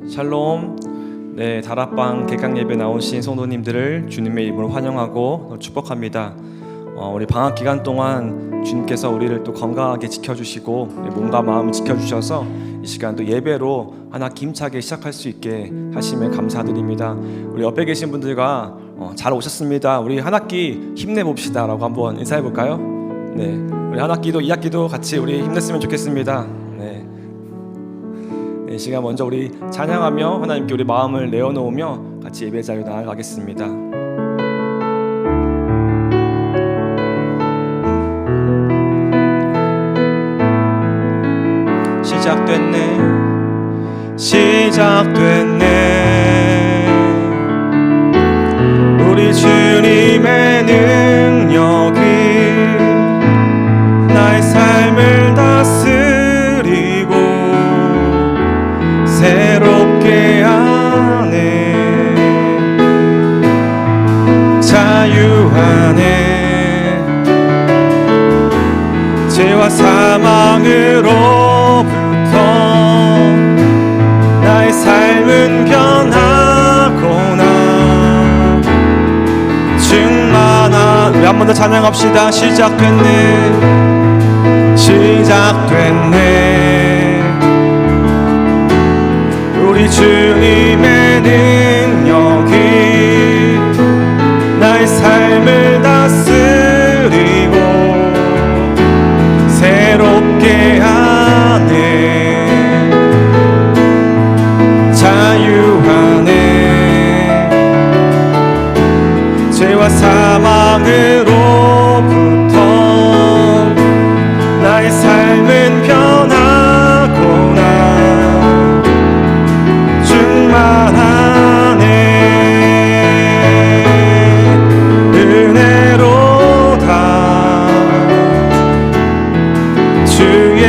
샬롬. 네, 다락방 객강 예배 나오신 성도님들을 주님의 이름으로 환영하고 축복합니다. 우리 방학 기간 동안 주님께서 우리를 또 건강하게 지켜주시고 몸과 마음 지켜주셔서 이 시간 또 예배로 하나 힘차게 시작할 수 있게 하시면 감사드립니다. 우리 옆에 계신 분들과 잘 오셨습니다. 우리 한 학기 힘내봅시다 라고 한번 인사해 볼까요? 네, 우리 한 학기도 2학기도 같이 우리 힘냈으면 좋겠습니다. 네, 이 시간 먼저 우리 찬양하며 하나님께 우리 마음을 내어놓으며 같이 예배 자리로 나아가겠습니다. 시작됐네 우리 주님의 능력이 나의 삶을 다스리고 새롭게 하네. 자유하네. 죄와 사망으로부터 나의 삶은 변하구나. 충만한. 우리 한 번 더 찬양합시다. 시작됐네. 시작됐네. 우리 주님의 능력이 나의 삶을 다스리고 새롭게 하네. 자유하네. 죄와 사망으로부터 나의 삶은 변하구나. 충만하네. 은혜로다. 주의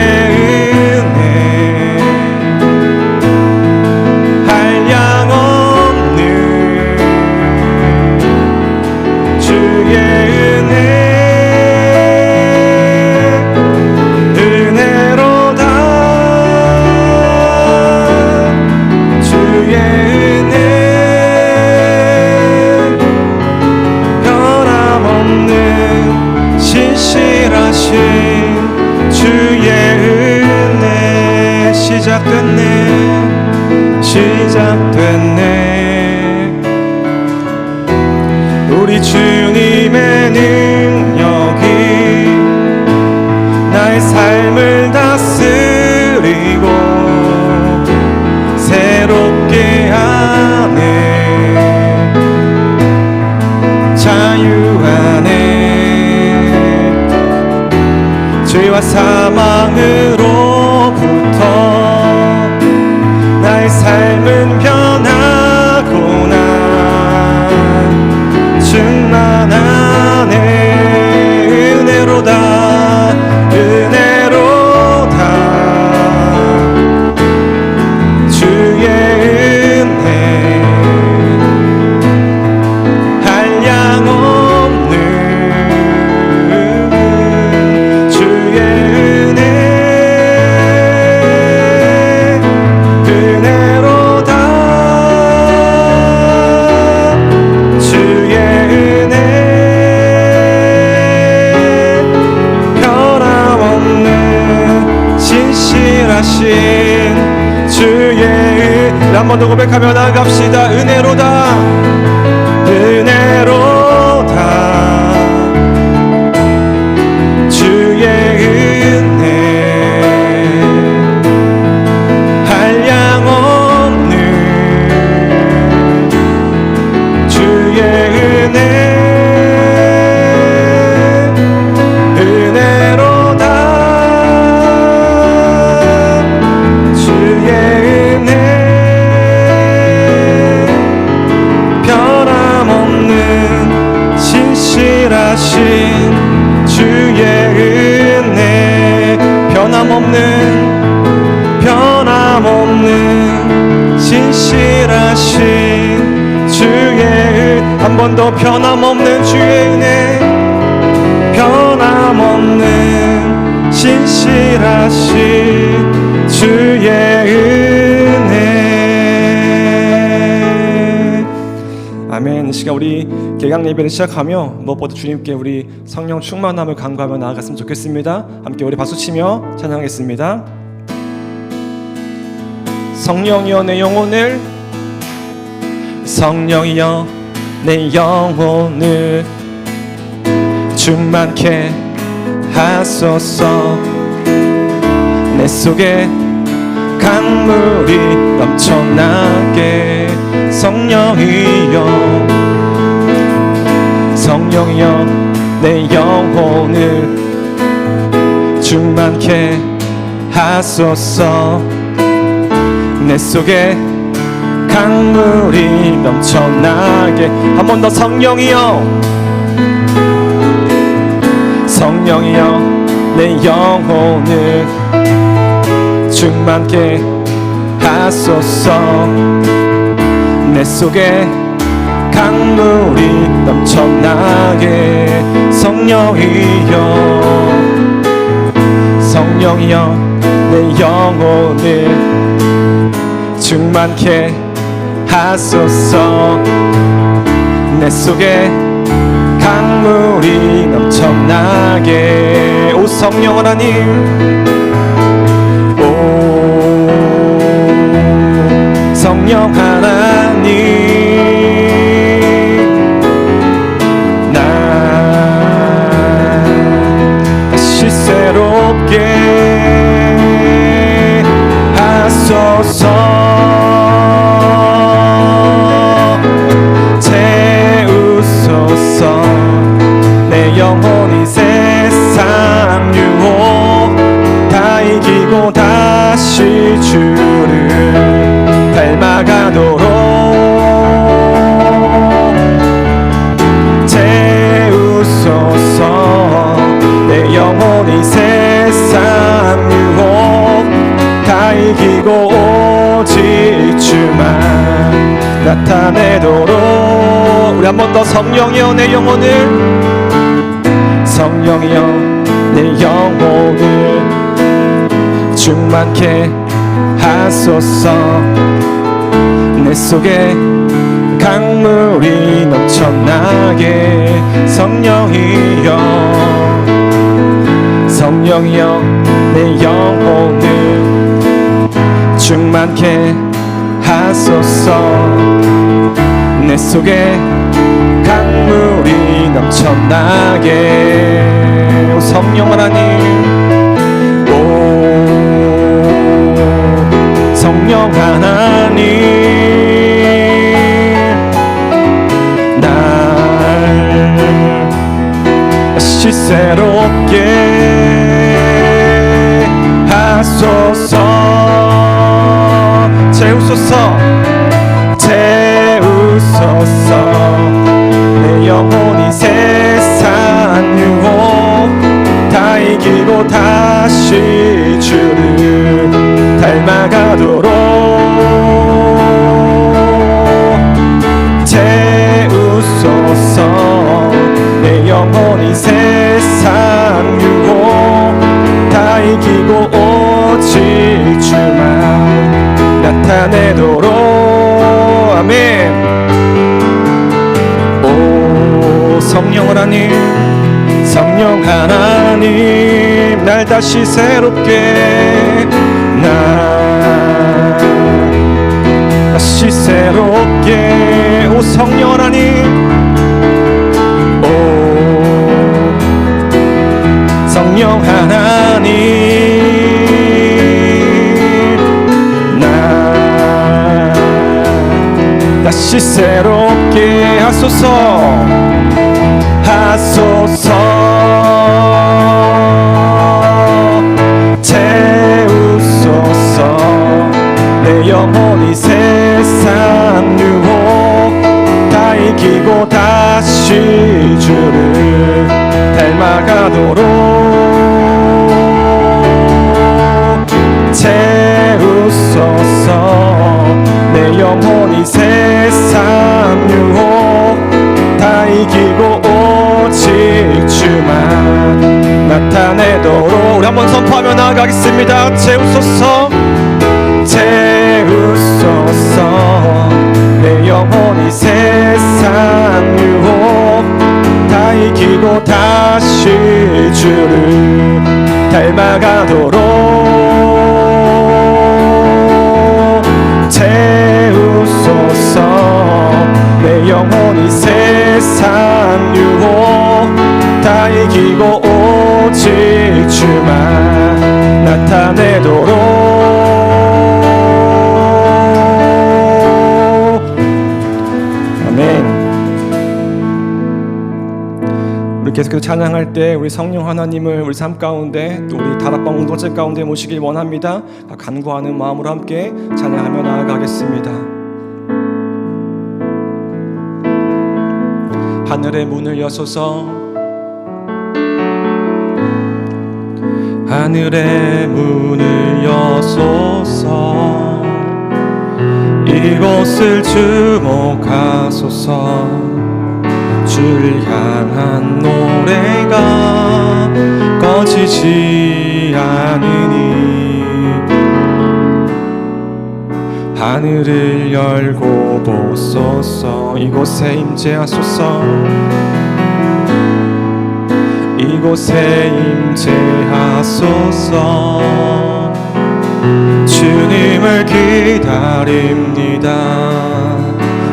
시작됐네. 우리 주님의 능력이 나의 삶을 다스리고 새롭게 하네. 자유하네. 죄와 사망으로부터 나의 삶은 변하구나. 충만하네. 은혜로다. 은혜로다. 주의 은혜 한량없는 주의 은혜 한 번 더 고백하며 나아갑시다. 은혜로다. 은혜로다. 주의 은혜 한량없는 주의 은혜 은혜로다. 주의 은혜 신실하신 주의 은혜 변함없는 신실하신 주의 은혜 한 번 더 변함없는 주의 은혜 변함없는 신실하신 주의 은혜 시간 우리 개강 예배를 시작하며 무엇보다 주님께 우리 성령 충만함을 간구하며 나아갔으면 좋겠습니다. 함께 우리 박수치며 찬양하겠습니다. 성령이여 내 영혼을, 성령이여 내 영혼을 충만케 하소서. 내 속에 강물이 넘쳐나게. 성령이여, 성령이여 내 영혼을 충만케 하소서. 내 속에 강물이 넘쳐나게. 한 번 더. 성령이여, 성령이여 내 영혼을 충만케 하소서. 내 속에 강물이 넘쳐나게. 성령이여, 성령이여 내 영혼을 충만케 하소서. 내 속에 강물이 넘쳐나게. 오 성령 하나님, 오 성령 하나님, 나 다시 새롭게 하소서. 채우소서. 내 영혼이 세상 유혹 다 이기고 다시 주를 닮아가도록 채우소서. 내 영혼이 세상 유혹 다 이기고 오직 주만 나타내도록. 우리 한 번 더. 성령이여 내 영혼을, 성령이여 내 영혼을 충만케 하소서. 내 속에 강물이 넘쳐나게. 성령이여, 성령이여 내 영혼을 충만케 하소서. 내 속에 강물이 넘쳐나게. 오 성령 하나님, 오 성령 하나님, 날 다시 새롭게 하소서. 채우소서, 채우소서. 내 영혼이 세상 유혹 다 이기고 다시 주를 닮아가도록 채우소서. 내 영혼이 세상 유혹 다 이기고 오직 주만 나타내도록. 아멘. 오 성령 하나님, 성령 하나님, 날 다시 새롭게, 날 다시 새롭게. 오 성령 하나님, 오 성령 하나님, 날 다시 새롭게 하소서. 하소서. 채우소서. 내 영혼이 세상 유혹 다 이기고 다시 주를 닮아가도록 채우소서. 내 영혼이 세상 유혹 다 이기고 오직 주만 나타내도록. 우리 한번 선포하며 나아가겠습니다. 채우소서, 채우소서. 내 영혼이 세상 이기고 다시 주를 닮아가도록 채우소서. 내 영혼이 세상 유혹 다 이기고 오직 주만 나타내도록. 우리 계속해서 찬양할 때 우리 성령 하나님을 우리 삶 가운데 또 우리 다락방 공동체 가운데 모시길 원합니다. 간구하는 마음으로 함께 찬양하며 나아가겠습니다. 하늘의 문을 여소서. 하늘의 문을 여소서. 이곳을 주목하소서. 주를 향한 노래가 꺼지지 않으니 하늘을 열고 보소서. 이곳에 임재하소서. 이곳에 임재하소서. 주님을 기다립니다.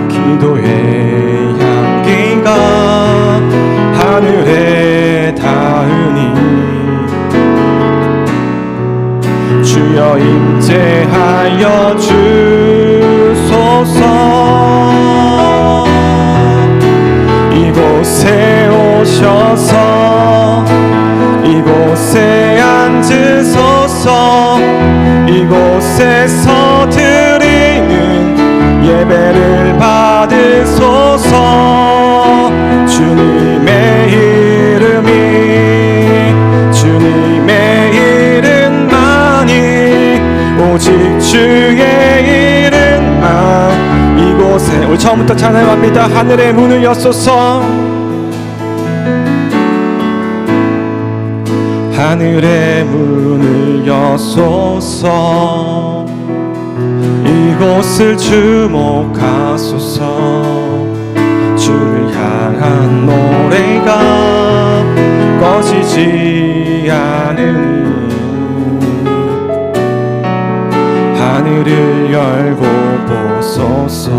기도의 향기가 하늘에 닿으니 주여 임재하여 주소서. 이곳에 오셔서 이곳에 앉으소서. 이곳에서 드리는 예배를 받으소서. 주님의 이름이 주님의 이름만이 오직 주의 이름만. 이곳에 우리 처음부터 찬양합니다. 하늘의 문을 여소서. 하늘의 문을 여소서. 이곳을 주목하소서. 주를 향한 노래가 꺼지지 않으니 하늘을 열고 보소서.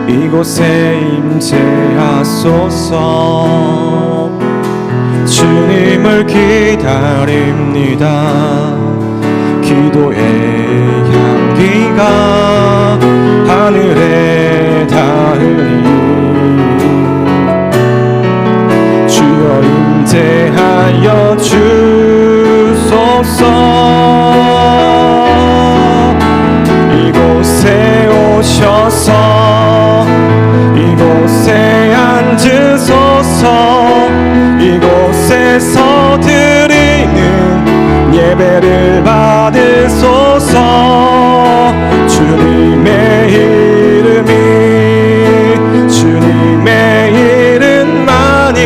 이곳에 임재하소서. 주님을 기다립니다. 기도의 향기가 하늘에 닿으니 주여 임재하여 주소서. 이곳에 오셔서 이곳에 앉으소서. 이곳에서 드리는 예배를 받으소서. 주님의 이름이 주님의 이름만이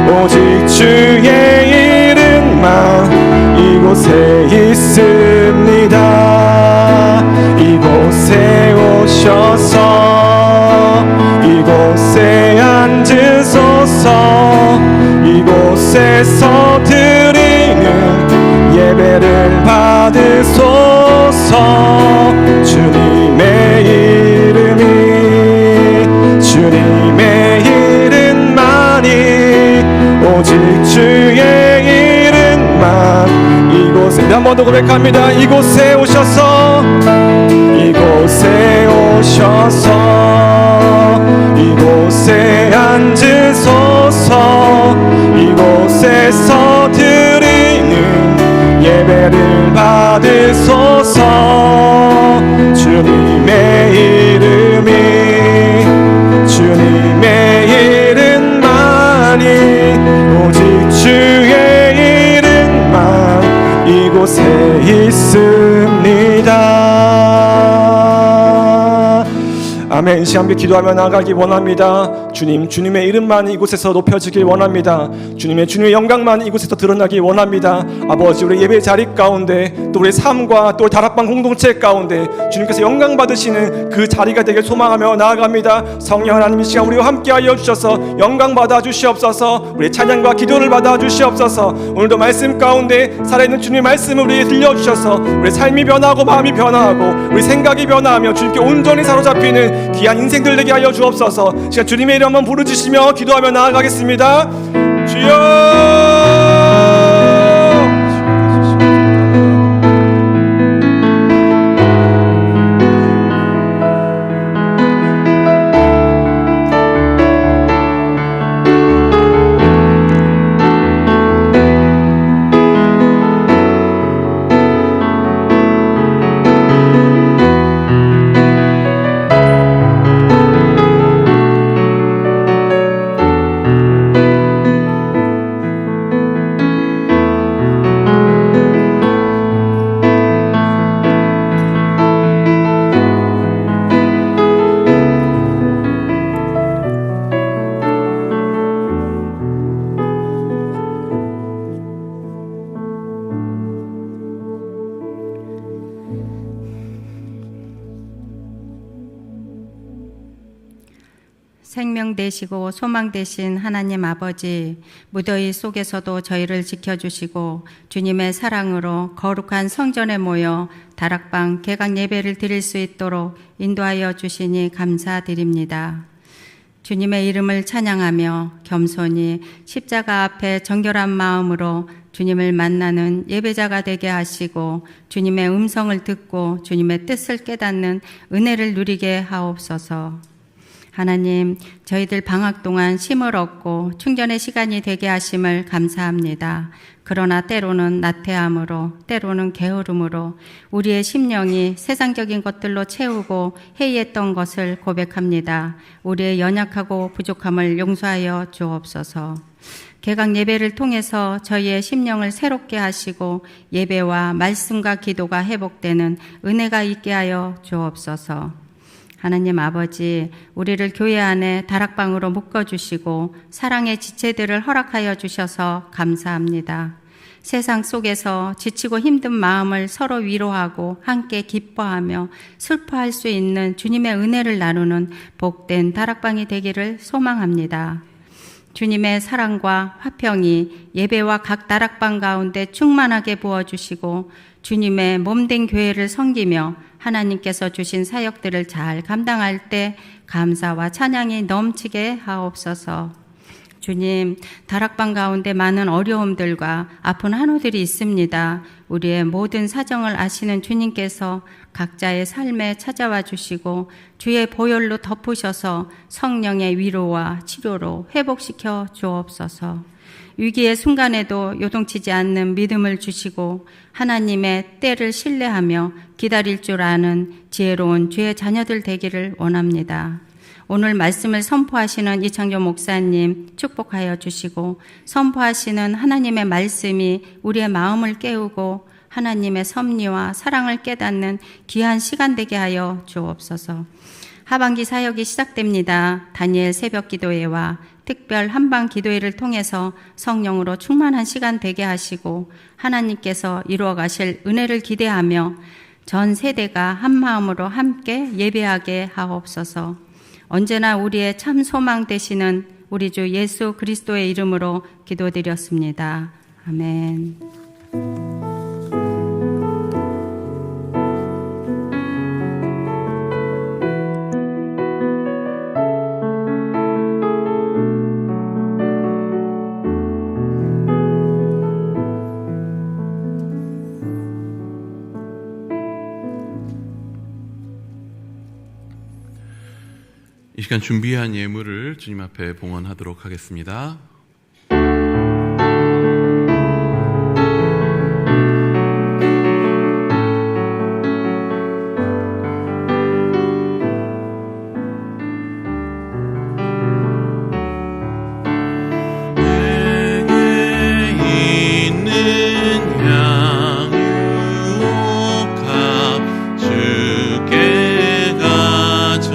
오직 주의 이름만 이곳에 있습니다. 이곳에 오셔서 이곳에 앉으소서. 이곳에서 드리는 예배를 받으소서. 주님의 이름이 주님의 이름만이 오직 주의 이름만 이곳에 한 번 더 고백합니다. 이곳에 오셔서 이곳에 오셔서 이곳에 앉으소서. 이곳에서 드리는 예배를 받으소서. 주님의 이름이 주님의 이름만이 오직 주의 이름만 이곳에 있습니다. 아멘. 아멘. 시간 함께 기도하며 나아가기 원합니다. 주님의 이름만 이곳에서 높여지길 원합니다. 주님의 영광만 이곳에서 드러나기 원합니다. 아버지, 우리 예배 자리 가운데 또 우리 삶과 또 다락방 공동체 가운데 주님께서 영광 받으시는 그 자리가 되길 소망하며 나아갑니다. 성령 하나님, 이 시간 우리와 함께하여 주셔서 영광 받아 주시옵소서. 우리 찬양과 기도를 받아 주시옵소서. 오늘도 말씀 가운데 살아있는 주님의 말씀을 우리에게 들려주셔서 우리 삶이 변하고 마음이 변화하고 우리 생각이 변화하며 주님께 온전히 사로잡히는 귀한 인생들 되게 하여 주옵소서. 시간 주님의 이름 한번 부르짖으며 기도하며 나아가겠습니다. 주여! 생명 되시고 소망 되신 하나님 아버지, 무더위 속에서도 저희를 지켜주시고 주님의 사랑으로 거룩한 성전에 모여 다락방 개강 예배를 드릴 수 있도록 인도하여 주시니 감사드립니다. 주님의 이름을 찬양하며 겸손히 십자가 앞에 정결한 마음으로 주님을 만나는 예배자가 되게 하시고 주님의 음성을 듣고 주님의 뜻을 깨닫는 은혜를 누리게 하옵소서. 하나님, 저희들 방학 동안 쉼을 얻고 충전의 시간이 되게 하심을 감사합니다. 그러나 때로는 나태함으로, 때로는 게으름으로 우리의 심령이 세상적인 것들로 채우고 해이했던 것을 고백합니다. 우리의 연약하고 부족함을 용서하여 주옵소서. 개강 예배를 통해서 저희의 심령을 새롭게 하시고 예배와 말씀과 기도가 회복되는 은혜가 있게 하여 주옵소서. 하나님 아버지, 우리를 교회 안에 다락방으로 묶어주시고 사랑의 지체들을 허락하여 주셔서 감사합니다. 세상 속에서 지치고 힘든 마음을 서로 위로하고 함께 기뻐하며 슬퍼할 수 있는 주님의 은혜를 나누는 복된 다락방이 되기를 소망합니다. 주님의 사랑과 화평이 예배와 각 다락방 가운데 충만하게 부어주시고 주님의 몸된 교회를 섬기며 하나님께서 주신 사역들을 잘 감당할 때 감사와 찬양이 넘치게 하옵소서. 주님, 다락방 가운데 많은 어려움들과 아픈 한우들이 있습니다. 우리의 모든 사정을 아시는 주님께서 각자의 삶에 찾아와 주시고 주의 보혈로 덮으셔서 성령의 위로와 치료로 회복시켜 주옵소서. 위기의 순간에도 요동치지 않는 믿음을 주시고 하나님의 때를 신뢰하며 기다릴 줄 아는 지혜로운 주의 자녀들 되기를 원합니다. 오늘 말씀을 선포하시는 이창조 목사님 축복하여 주시고 선포하시는 하나님의 말씀이 우리의 마음을 깨우고 하나님의 섭리와 사랑을 깨닫는 귀한 시간 되게 하여 주옵소서. 하반기 사역이 시작됩니다. 다니엘 새벽 기도회와 특별 한방 기도회를 통해서 성령으로 충만한 시간 되게 하시고 하나님께서 이루어 가실 은혜를 기대하며 전 세대가 한 마음으로 함께 예배하게 하옵소서. 언제나 우리의 참 소망 되시는 우리 주 예수 그리스도의 이름으로 기도드렸습니다. 아멘. 이 시간 준비한 예물을 주님 앞에 봉헌하도록 하겠습니다. 주께 가져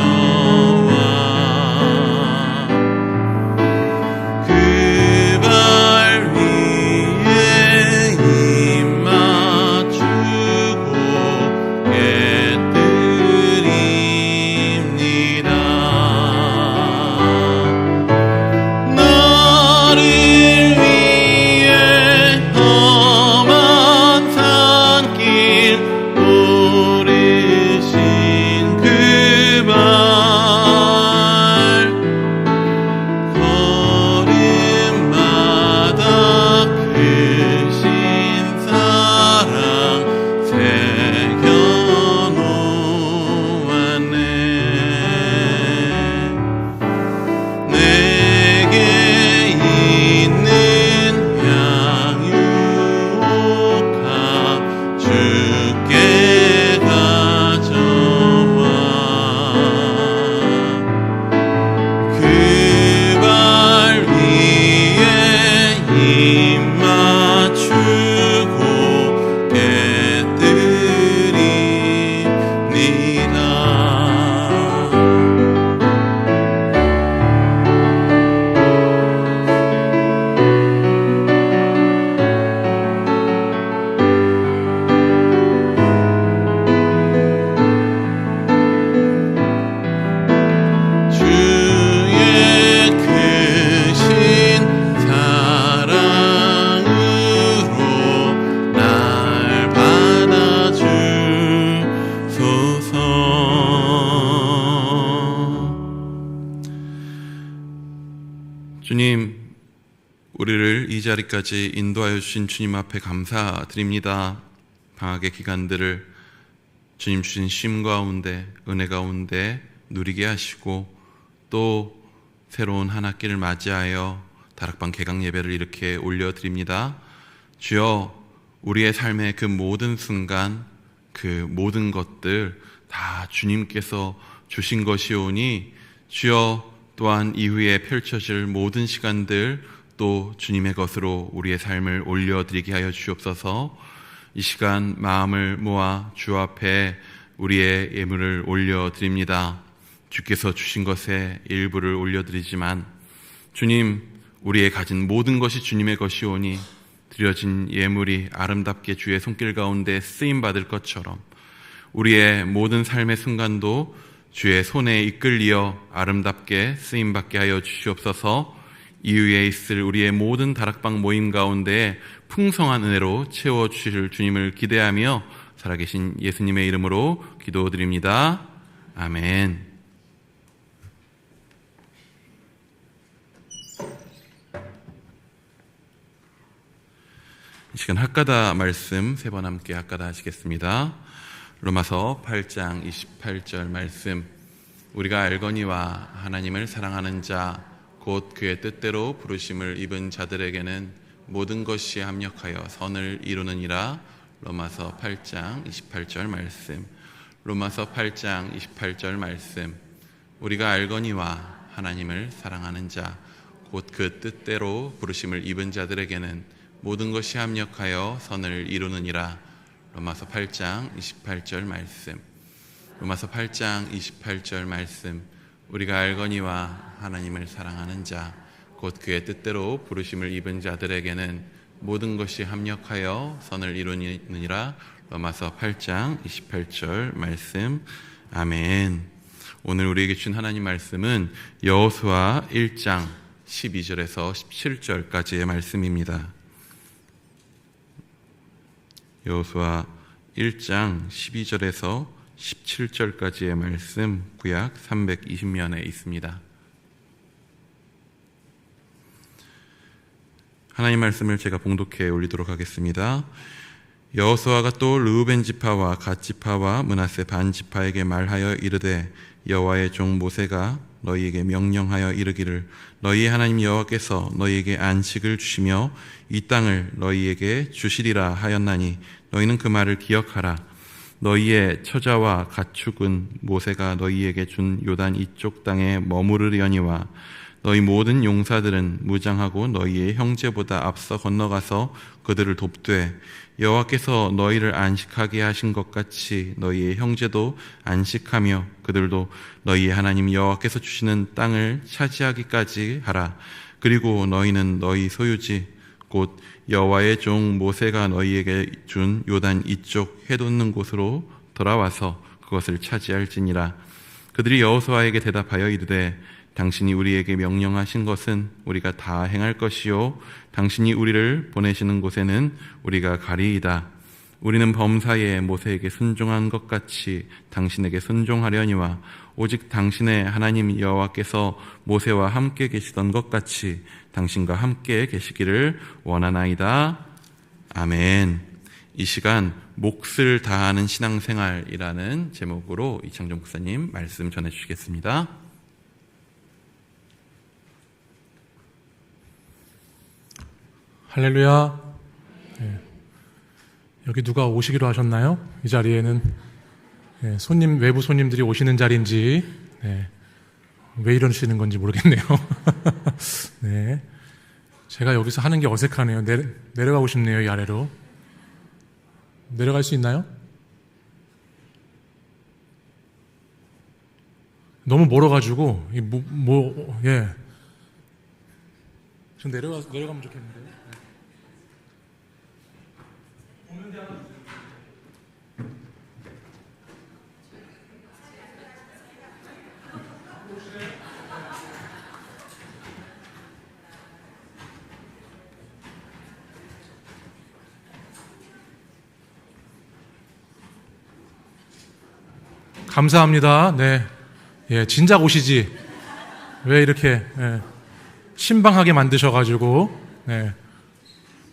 자리까지 인도하여 주신 주님 앞에 감사드립니다. 방학의 기간들을 주님 주신 쉼 가운데, 은혜 가운데 누리게 하시고 또 새로운 한 학기를 맞이하여 다락방 개강 예배를 이렇게 올려드립니다. 주여, 우리의 삶의 그 모든 순간, 그 모든 것들 다 주님께서 주신 것이오니 주여, 또한 이후에 펼쳐질 모든 시간들 또 주님의 것으로 우리의 삶을 올려드리게 하여 주옵소서. 이 시간 마음을 모아 주 앞에 우리의 예물을 올려드립니다. 주께서 주신 것의 일부를 올려드리지만 주님, 우리의 가진 모든 것이 주님의 것이오니 드려진 예물이 아름답게 주의 손길 가운데 쓰임받을 것처럼 우리의 모든 삶의 순간도 주의 손에 이끌리어 아름답게 쓰임받게 하여 주시옵소서. 이후에 있을 우리의 모든 다락방 모임 가운데 풍성한 은혜로 채워주실 주님을 기대하며 살아계신 예수님의 이름으로 기도드립니다. 아멘. 이 시간 학가다 말씀 세 번 함께 학가다 하시겠습니다. 로마서 8장 28절 말씀. 우리가 알거니와 하나님을 사랑하는 자 곧 그의 뜻대로 부르심을 입은 자들에게는 모든 것이 합력하여 선을 이루느니라. 로마서 8장 28절 말씀. 로마서 8장 28절 말씀. 우리가 알거니와 하나님을 사랑하는 자 곧 그 뜻대로 부르심을 입은 자들에게는 모든 것이 합력하여 선을 이루느니라. 로마서 8장 28절 말씀. 로마서 8장 28절 말씀. 우리가 알거니와 하나님을 사랑하는 자 곧 그의 뜻대로 부르심을 입은 자들에게는 모든 것이 합력하여 선을 이루느니라. 로마서 8장 28절 말씀. 아멘. 오늘 우리에게 준 하나님 말씀은 여호수아 1장 12절에서 17절까지의 말씀입니다. 여호수아 1장 12절에서 17절까지의 말씀, 구약 320면에 있습니다. 하나님 말씀을 제가 봉독해 올리도록 하겠습니다. 여호수아가 또 르우벤 지파와 갓 지파와 므낫세 반 지파에게 말하여 이르되 여호와의 종 모세가 너희에게 명령하여 이르기를 너희의 하나님 여호와께서 너희에게 안식을 주시며 이 땅을 너희에게 주시리라 하였나니 너희는 그 말을 기억하라. 너희의 처자와 가축은 모세가 너희에게 준 요단 이쪽 땅에 머무르려니와 너희 모든 용사들은 무장하고 너희의 형제보다 앞서 건너가서 그들을 돕되 여호와께서 너희를 안식하게 하신 것 같이 너희의 형제도 안식하며 그들도 너희의 하나님 여호와께서 주시는 땅을 차지하기까지 하라. 그리고 너희는 너희 소유지 곧 여호와의 종 모세가 너희에게 준 요단 이쪽 해돋는 곳으로 돌아와서 그것을 차지할지니라. 그들이 여호수아에게 대답하여 이르되 당신이 우리에게 명령하신 것은 우리가 다 행할 것이요 당신이 우리를 보내시는 곳에는 우리가 가리이다. 우리는 범사에 모세에게 순종한 것 같이 당신에게 순종하려니와 오직 당신의 하나님 여호와께서 모세와 함께 계시던 것 같이 당신과 함께 계시기를 원하나이다. 아멘. 이 시간 몫을 다하는 신앙생활이라는 제목으로 이창정 목사님 말씀 전해주시겠습니다. 할렐루야. 네. 여기 누가 오시기로 하셨나요? 이 자리에는 외부 손님들이 오시는 자리인지 왜 이러시는 건지 모르겠네요. 네. 제가 여기서 하는 게 어색하네요. 내려가고 싶네요. 이 아래로. 내려갈 수 있나요? 너무 멀어가지고 좀 내려가면 좋겠는데요. 감사합니다. 네. 진작 오시지. 왜 이렇게 신방하게 만드셔가지고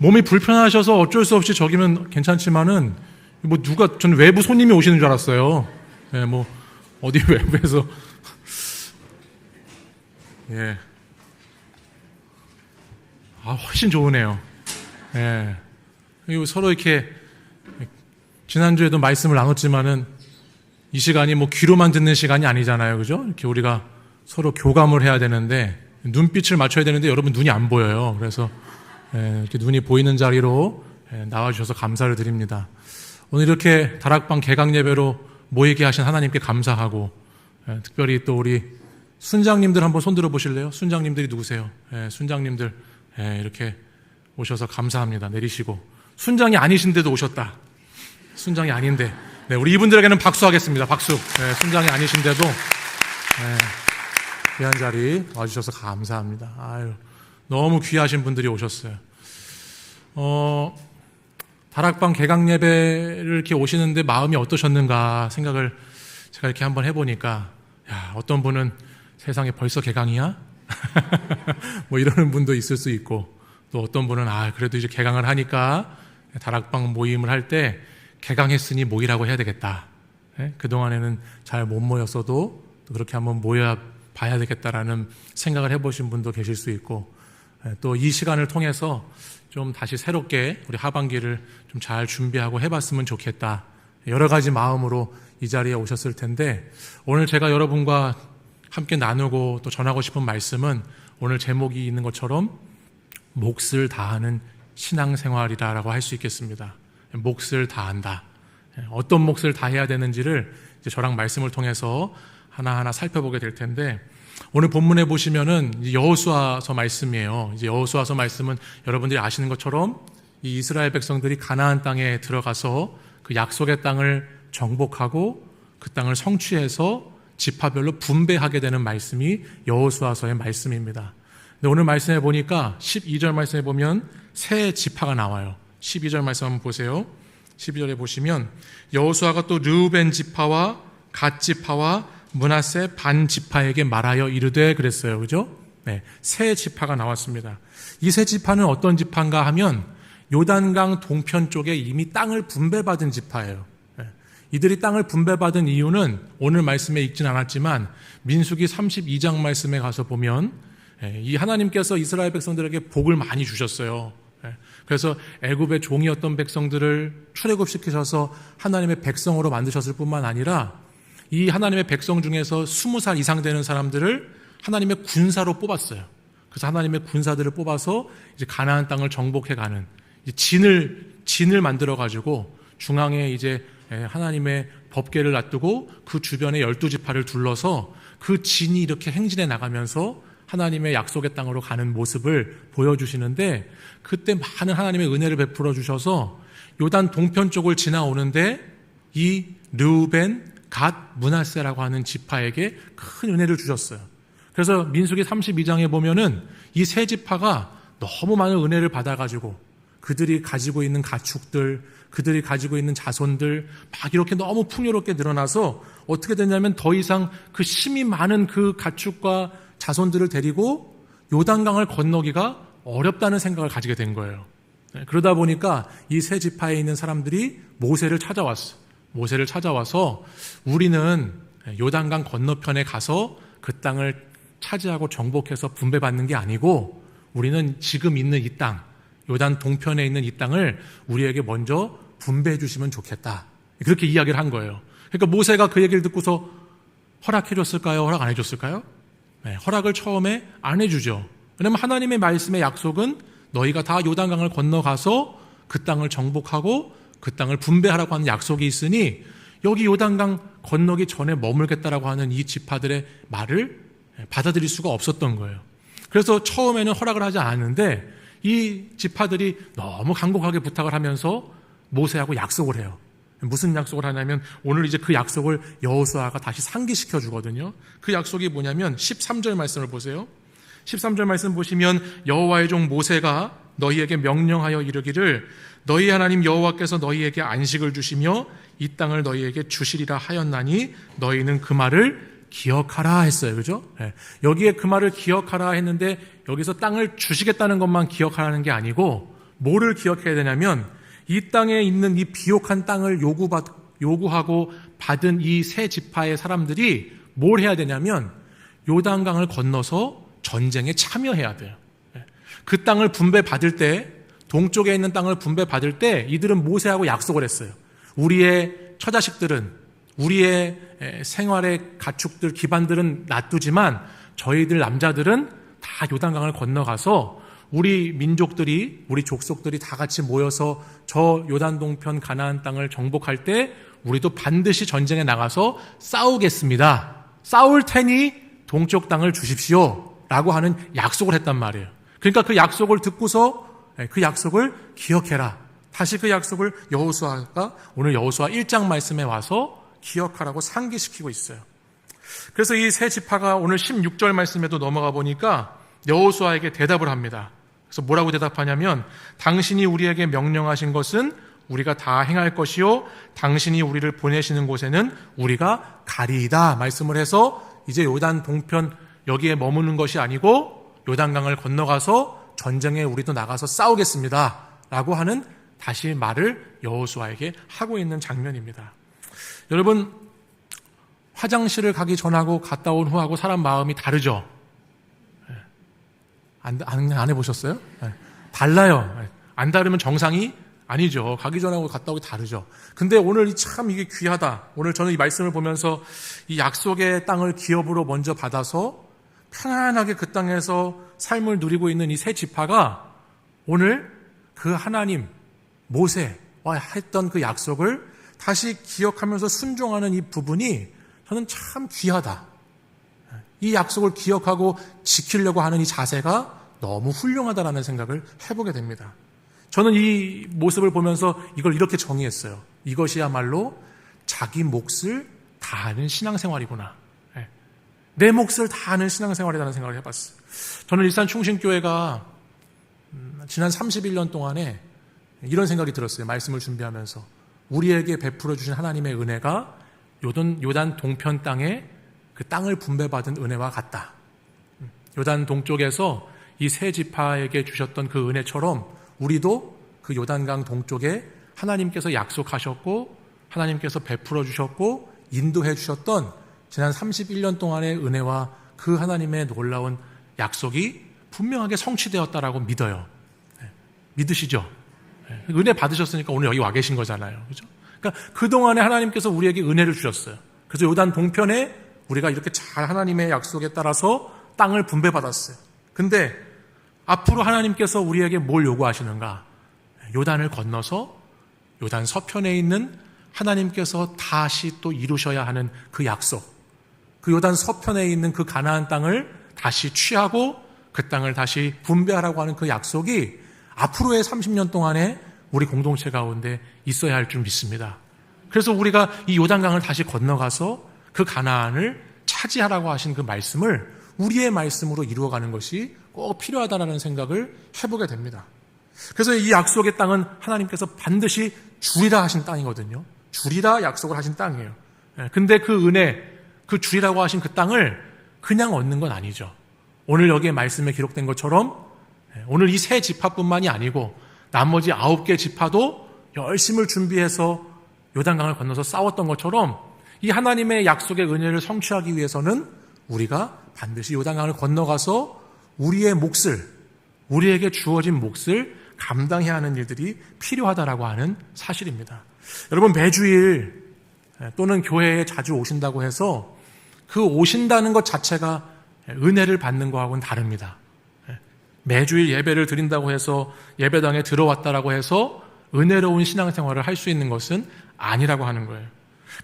몸이 불편하셔서 어쩔 수 없이 저기면 괜찮지만은 뭐 누가 전 외부 손님이 오시는 줄 알았어요. 예, 뭐 어디 외부에서 예. 아, 훨씬 좋으네요. 예. 그리고 서로 이렇게 지난주에도 말씀을 나눴지만은 이 시간이 뭐 귀로만 듣는 시간이 아니잖아요. 그죠? 이렇게 우리가 서로 교감을 해야 되는데 눈빛을 맞춰야 되는데 여러분 눈이 안 보여요. 그래서 이렇게 눈이 보이는 자리로 나와주셔서 감사를 드립니다. 오늘 이렇게 다락방 개강 예배로 모이게 하신 하나님께 감사하고 특별히 또 우리 순장님들 한번 손 들어 보실래요? 순장님들이 누구세요? 순장님들 이렇게 오셔서 감사합니다. 내리시고 순장이 아니신데도 오셨다. 순장이 아닌데 우리 이분들에게는 박수하겠습니다. 박수. 순장이 아니신데도 귀한 자리 와주셔서 감사합니다. 아유, 너무 귀하신 분들이 오셨어요. 다락방 개강 예배를 이렇게 오시는데 마음이 어떠셨는가 생각을 제가 이렇게 한번 해보니까, 야, 어떤 분은 세상에 벌써 개강이야? 뭐 이러는 분도 있을 수 있고, 또 어떤 분은 그래도 이제 개강을 하니까 다락방 모임을 할 때 개강했으니 모이라고 해야 되겠다. 그동안에는 잘 못 모였어도 또 그렇게 한번 모여 봐야 되겠다라는 생각을 해보신 분도 계실 수 있고, 또 이 시간을 통해서 좀 다시 새롭게 우리 하반기를 좀 잘 준비하고 해봤으면 좋겠다. 여러 가지 마음으로 이 자리에 오셨을 텐데, 오늘 제가 여러분과 함께 나누고 또 전하고 싶은 말씀은 오늘 제목이 있는 것처럼 몫을 다하는 신앙생활이라고 할 수 있겠습니다. 몫을 다한다. 어떤 몫을 다해야 되는지를 이제 저랑 말씀을 통해서 하나하나 살펴보게 될 텐데, 오늘 본문에 보시면은 여호수아서 말씀이에요. 이제 여호수아서 말씀은 여러분들이 아시는 것처럼 이 이스라엘 백성들이 가나안 땅에 들어가서 그 약속의 땅을 정복하고 그 땅을 성취해서 지파별로 분배하게 되는 말씀이 여호수아서의 말씀입니다. 근데 오늘 말씀에 보니까 12절 말씀에 보면 세 지파가 나와요. 12절 말씀 한번 보세요. 12절에 보시면 여호수아가 또 르우벤 지파와 갓 지파와 므낫세 반 지파에게 말하여 이르되 그랬어요. 그죠? 네, 세 지파가 나왔습니다. 이 세 지파는 어떤 지파인가 하면 요단강 동편 쪽에 이미 땅을 분배받은 지파예요. 네, 이들이 땅을 분배받은 이유는 오늘 말씀에 읽진 않았지만 민수기 32장 말씀에 가서 보면 이 하나님께서 이스라엘 백성들에게 복을 많이 주셨어요. 그래서 애굽의 종이었던 백성들을 출애굽시키셔서 하나님의 백성으로 만드셨을 뿐만 아니라 이 하나님의 백성 중에서 20살 이상 되는 사람들을 하나님의 군사로 뽑았어요. 그래서 하나님의 군사들을 뽑아서 이제 가나안 땅을 정복해가는 진을 만들어 가지고 중앙에 이제 하나님의 법궤를 놔두고 그 주변에 12지파를 둘러서 그 진이 이렇게 행진해 나가면서 하나님의 약속의 땅으로 가는 모습을 보여주시는데, 그때 많은 하나님의 은혜를 베풀어 주셔서 요단 동편 쪽을 지나오는데 이 르우벤, 갓, 므낫세라고 하는 지파에게 큰 은혜를 주셨어요. 그래서 민수기 32장에 보면은 이 세 지파가 너무 많은 은혜를 받아가지고 그들이 가지고 있는 가축들, 그들이 가지고 있는 자손들 막 이렇게 너무 풍요롭게 늘어나서 어떻게 됐냐면 더 이상 그 힘이 많은 그 가축과 자손들을 데리고 요단강을 건너기가 어렵다는 생각을 가지게 된 거예요. 그러다 보니까 이 세 지파에 있는 사람들이 모세를 찾아왔어요. 모세를 찾아와서 우리는 요단강 건너편에 가서 그 땅을 차지하고 정복해서 분배받는 게 아니고 우리는 지금 있는 이 땅, 요단 동편에 있는 이 땅을 우리에게 먼저 분배해 주시면 좋겠다. 그렇게 이야기를 한 거예요. 그러니까 모세가 그 얘기를 듣고서 허락해 줬을까요? 허락 안 해 줬을까요? 네, 허락을 처음에 안 해주죠. 왜냐하면 하나님의 말씀의 약속은 너희가 다 요단강을 건너가서 그 땅을 정복하고 그 땅을 분배하라고 하는 약속이 있으니 여기 요단강 건너기 전에 머물겠다라고 하는 이 지파들의 말을 받아들일 수가 없었던 거예요. 그래서 처음에는 허락을 하지 않았는데 이 지파들이 너무 간곡하게 부탁을 하면서 모세하고 약속을 해요. 무슨 약속을 하냐면 오늘 이제 그 약속을 여호수아가 다시 상기시켜 주거든요. 그 약속이 뭐냐면 13절 말씀을 보세요. 13절 말씀 보시면 여호와의 종 모세가 너희에게 명령하여 이르기를 너희 하나님 여호와께서 너희에게 안식을 주시며 이 땅을 너희에게 주시리라 하였나니 너희는 그 말을 기억하라 했어요. 그죠? 네. 여기에 그 말을 기억하라 했는데 여기서 땅을 주시겠다는 것만 기억하라는 게 아니고 뭐를 기억해야 되냐면 이 땅에 있는 이 비옥한 땅을 요구하고 받은 이 세 지파의 사람들이 뭘 해야 되냐면 요단강을 건너서 전쟁에 참여해야 돼요. 그 땅을 분배받을 때, 동쪽에 있는 땅을 분배받을 때 이들은 모세하고 약속을 했어요. 우리의 처자식들은, 우리의 생활의 가축들, 기반들은 놔두지만 저희들 남자들은 다 요단강을 건너가서 우리 민족들이, 우리 족속들이 다 같이 모여서 저 요단 동편 가나안 땅을 정복할 때 우리도 반드시 전쟁에 나가서 싸우겠습니다. 싸울 테니 동쪽 땅을 주십시오. 라고 하는 약속을 했단 말이에요. 그러니까 그 약속을 듣고서 그 약속을 기억해라. 다시 그 약속을 여호수아가 오늘 여호수아 1장 말씀에 와서 기억하라고 상기시키고 있어요. 그래서 이 세 지파가 오늘 16절 말씀에도 넘어가 보니까 여호수아에게 대답을 합니다. 그래서 뭐라고 대답하냐면 당신이 우리에게 명령하신 것은 우리가 다 행할 것이요 당신이 우리를 보내시는 곳에는 우리가 가리이다 말씀을 해서 이제 요단 동편 여기에 머무는 것이 아니고 요단강을 건너가서 전쟁에 우리도 나가서 싸우겠습니다 라고 하는 다시 말을 여호수아에게 하고 있는 장면입니다. 여러분, 화장실을 가기 전하고 갔다 온 후하고 사람 마음이 다르죠? 안 해보셨어요? 달라요. 안 다르면 정상이 아니죠. 가기 전하고 갔다 오기 다르죠. 근데 오늘 참 이게 귀하다. 오늘 저는 이 말씀을 보면서 이 약속의 땅을 기업으로 먼저 받아서 편안하게 그 땅에서 삶을 누리고 있는 이 세 지파가 오늘 그 하나님, 모세와 했던 그 약속을 다시 기억하면서 순종하는 이 부분이 저는 참 귀하다. 이 약속을 기억하고 지키려고 하는 이 자세가 너무 훌륭하다라는 생각을 해보게 됩니다. 저는 이 모습을 보면서 이걸 이렇게 정의했어요. 이것이야말로 자기 몫을 다하는 신앙생활이구나. 내 몫을 다하는 신앙생활이라는 생각을 해봤어요. 저는 일산 충신교회가 지난 31년 동안에 이런 생각이 들었어요. 말씀을 준비하면서 우리에게 베풀어 주신 하나님의 은혜가 요단 동편 땅에 그 땅을 분배받은 은혜와 같다. 요단 동쪽에서 이 세 지파에게 주셨던 그 은혜처럼 우리도 그 요단강 동쪽에 하나님께서 약속하셨고 하나님께서 베풀어 주셨고 인도해 주셨던 지난 31년 동안의 은혜와 그 하나님의 놀라운 약속이 분명하게 성취되었다라고 믿어요. 믿으시죠? 은혜 받으셨으니까 오늘 여기 와 계신 거잖아요. 그죠? 그러니까 그동안에 하나님께서 우리에게 은혜를 주셨어요. 그래서 요단 동편에 우리가 이렇게 잘 하나님의 약속에 따라서 땅을 분배받았어요. 근데 앞으로 하나님께서 우리에게 뭘 요구하시는가? 요단을 건너서 요단 서편에 있는 하나님께서 다시 또 이루셔야 하는 그 약속, 그 요단 서편에 있는 그 가나안 땅을 다시 취하고 그 땅을 다시 분배하라고 하는 그 약속이 앞으로의 30년 동안에 우리 공동체 가운데 있어야 할 줄 믿습니다. 그래서 우리가 이 요단강을 다시 건너가서 그 가나안을 차지하라고 하신 그 말씀을 우리의 말씀으로 이루어가는 것이 꼭 필요하다는 생각을 해보게 됩니다. 그래서 이 약속의 땅은 하나님께서 반드시 주리라 하신 땅이거든요. 주리라 약속을 하신 땅이에요. 근데 그 은혜, 그 주리라고 하신 그 땅을 그냥 얻는 건 아니죠. 오늘 여기에 말씀에 기록된 것처럼 오늘 이 세 지파뿐만이 아니고 나머지 9개 지파도 열심을 준비해서 요단강을 건너서 싸웠던 것처럼 이 하나님의 약속의 은혜를 성취하기 위해서는 우리가 반드시 요단강을 건너가서 우리의 몫을, 우리에게 주어진 몫을 감당해야 하는 일들이 필요하다라고 하는 사실입니다. 여러분, 매주일 또는 교회에 자주 오신다고 해서 그 오신다는 것 자체가 은혜를 받는 것하고는 다릅니다. 매주일 예배를 드린다고 해서 예배당에 들어왔다라고 해서 은혜로운 신앙생활을 할 수 있는 것은 아니라고 하는 거예요.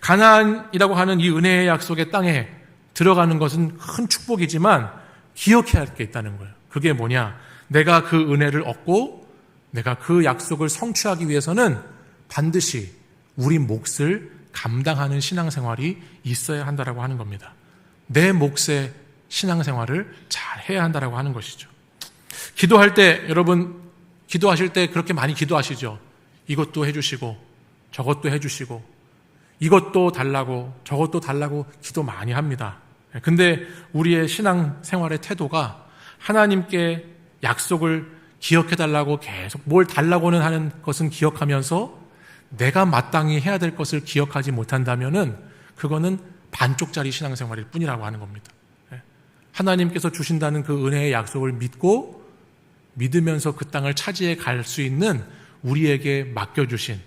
가나안이라고 하는 이 은혜의 약속의 땅에 들어가는 것은 큰 축복이지만 기억해야 할 게 있다는 거예요. 그게 뭐냐? 내가 그 은혜를 얻고 내가 그 약속을 성취하기 위해서는 반드시 우리 몫을 감당하는 신앙생활이 있어야 한다라고 하는 겁니다. 내 몫의 신앙생활을 잘 해야 한다라고 하는 것이죠. 기도할 때 여러분 기도하실 때 그렇게 많이 기도하시죠. 이것도 해주시고 저것도 해주시고 이것도 달라고 저것도 달라고 기도 많이 합니다. 근데 우리의 신앙생활의 태도가 하나님께 약속을 기억해달라고 계속 뭘 달라고는 하는 것은 기억하면서 내가 마땅히 해야 될 것을 기억하지 못한다면은 그거는 반쪽짜리 신앙생활일 뿐이라고 하는 겁니다. 하나님께서 주신다는 그 은혜의 약속을 믿고 믿으면서 그 땅을 차지해 갈 수 있는 우리에게 맡겨주신,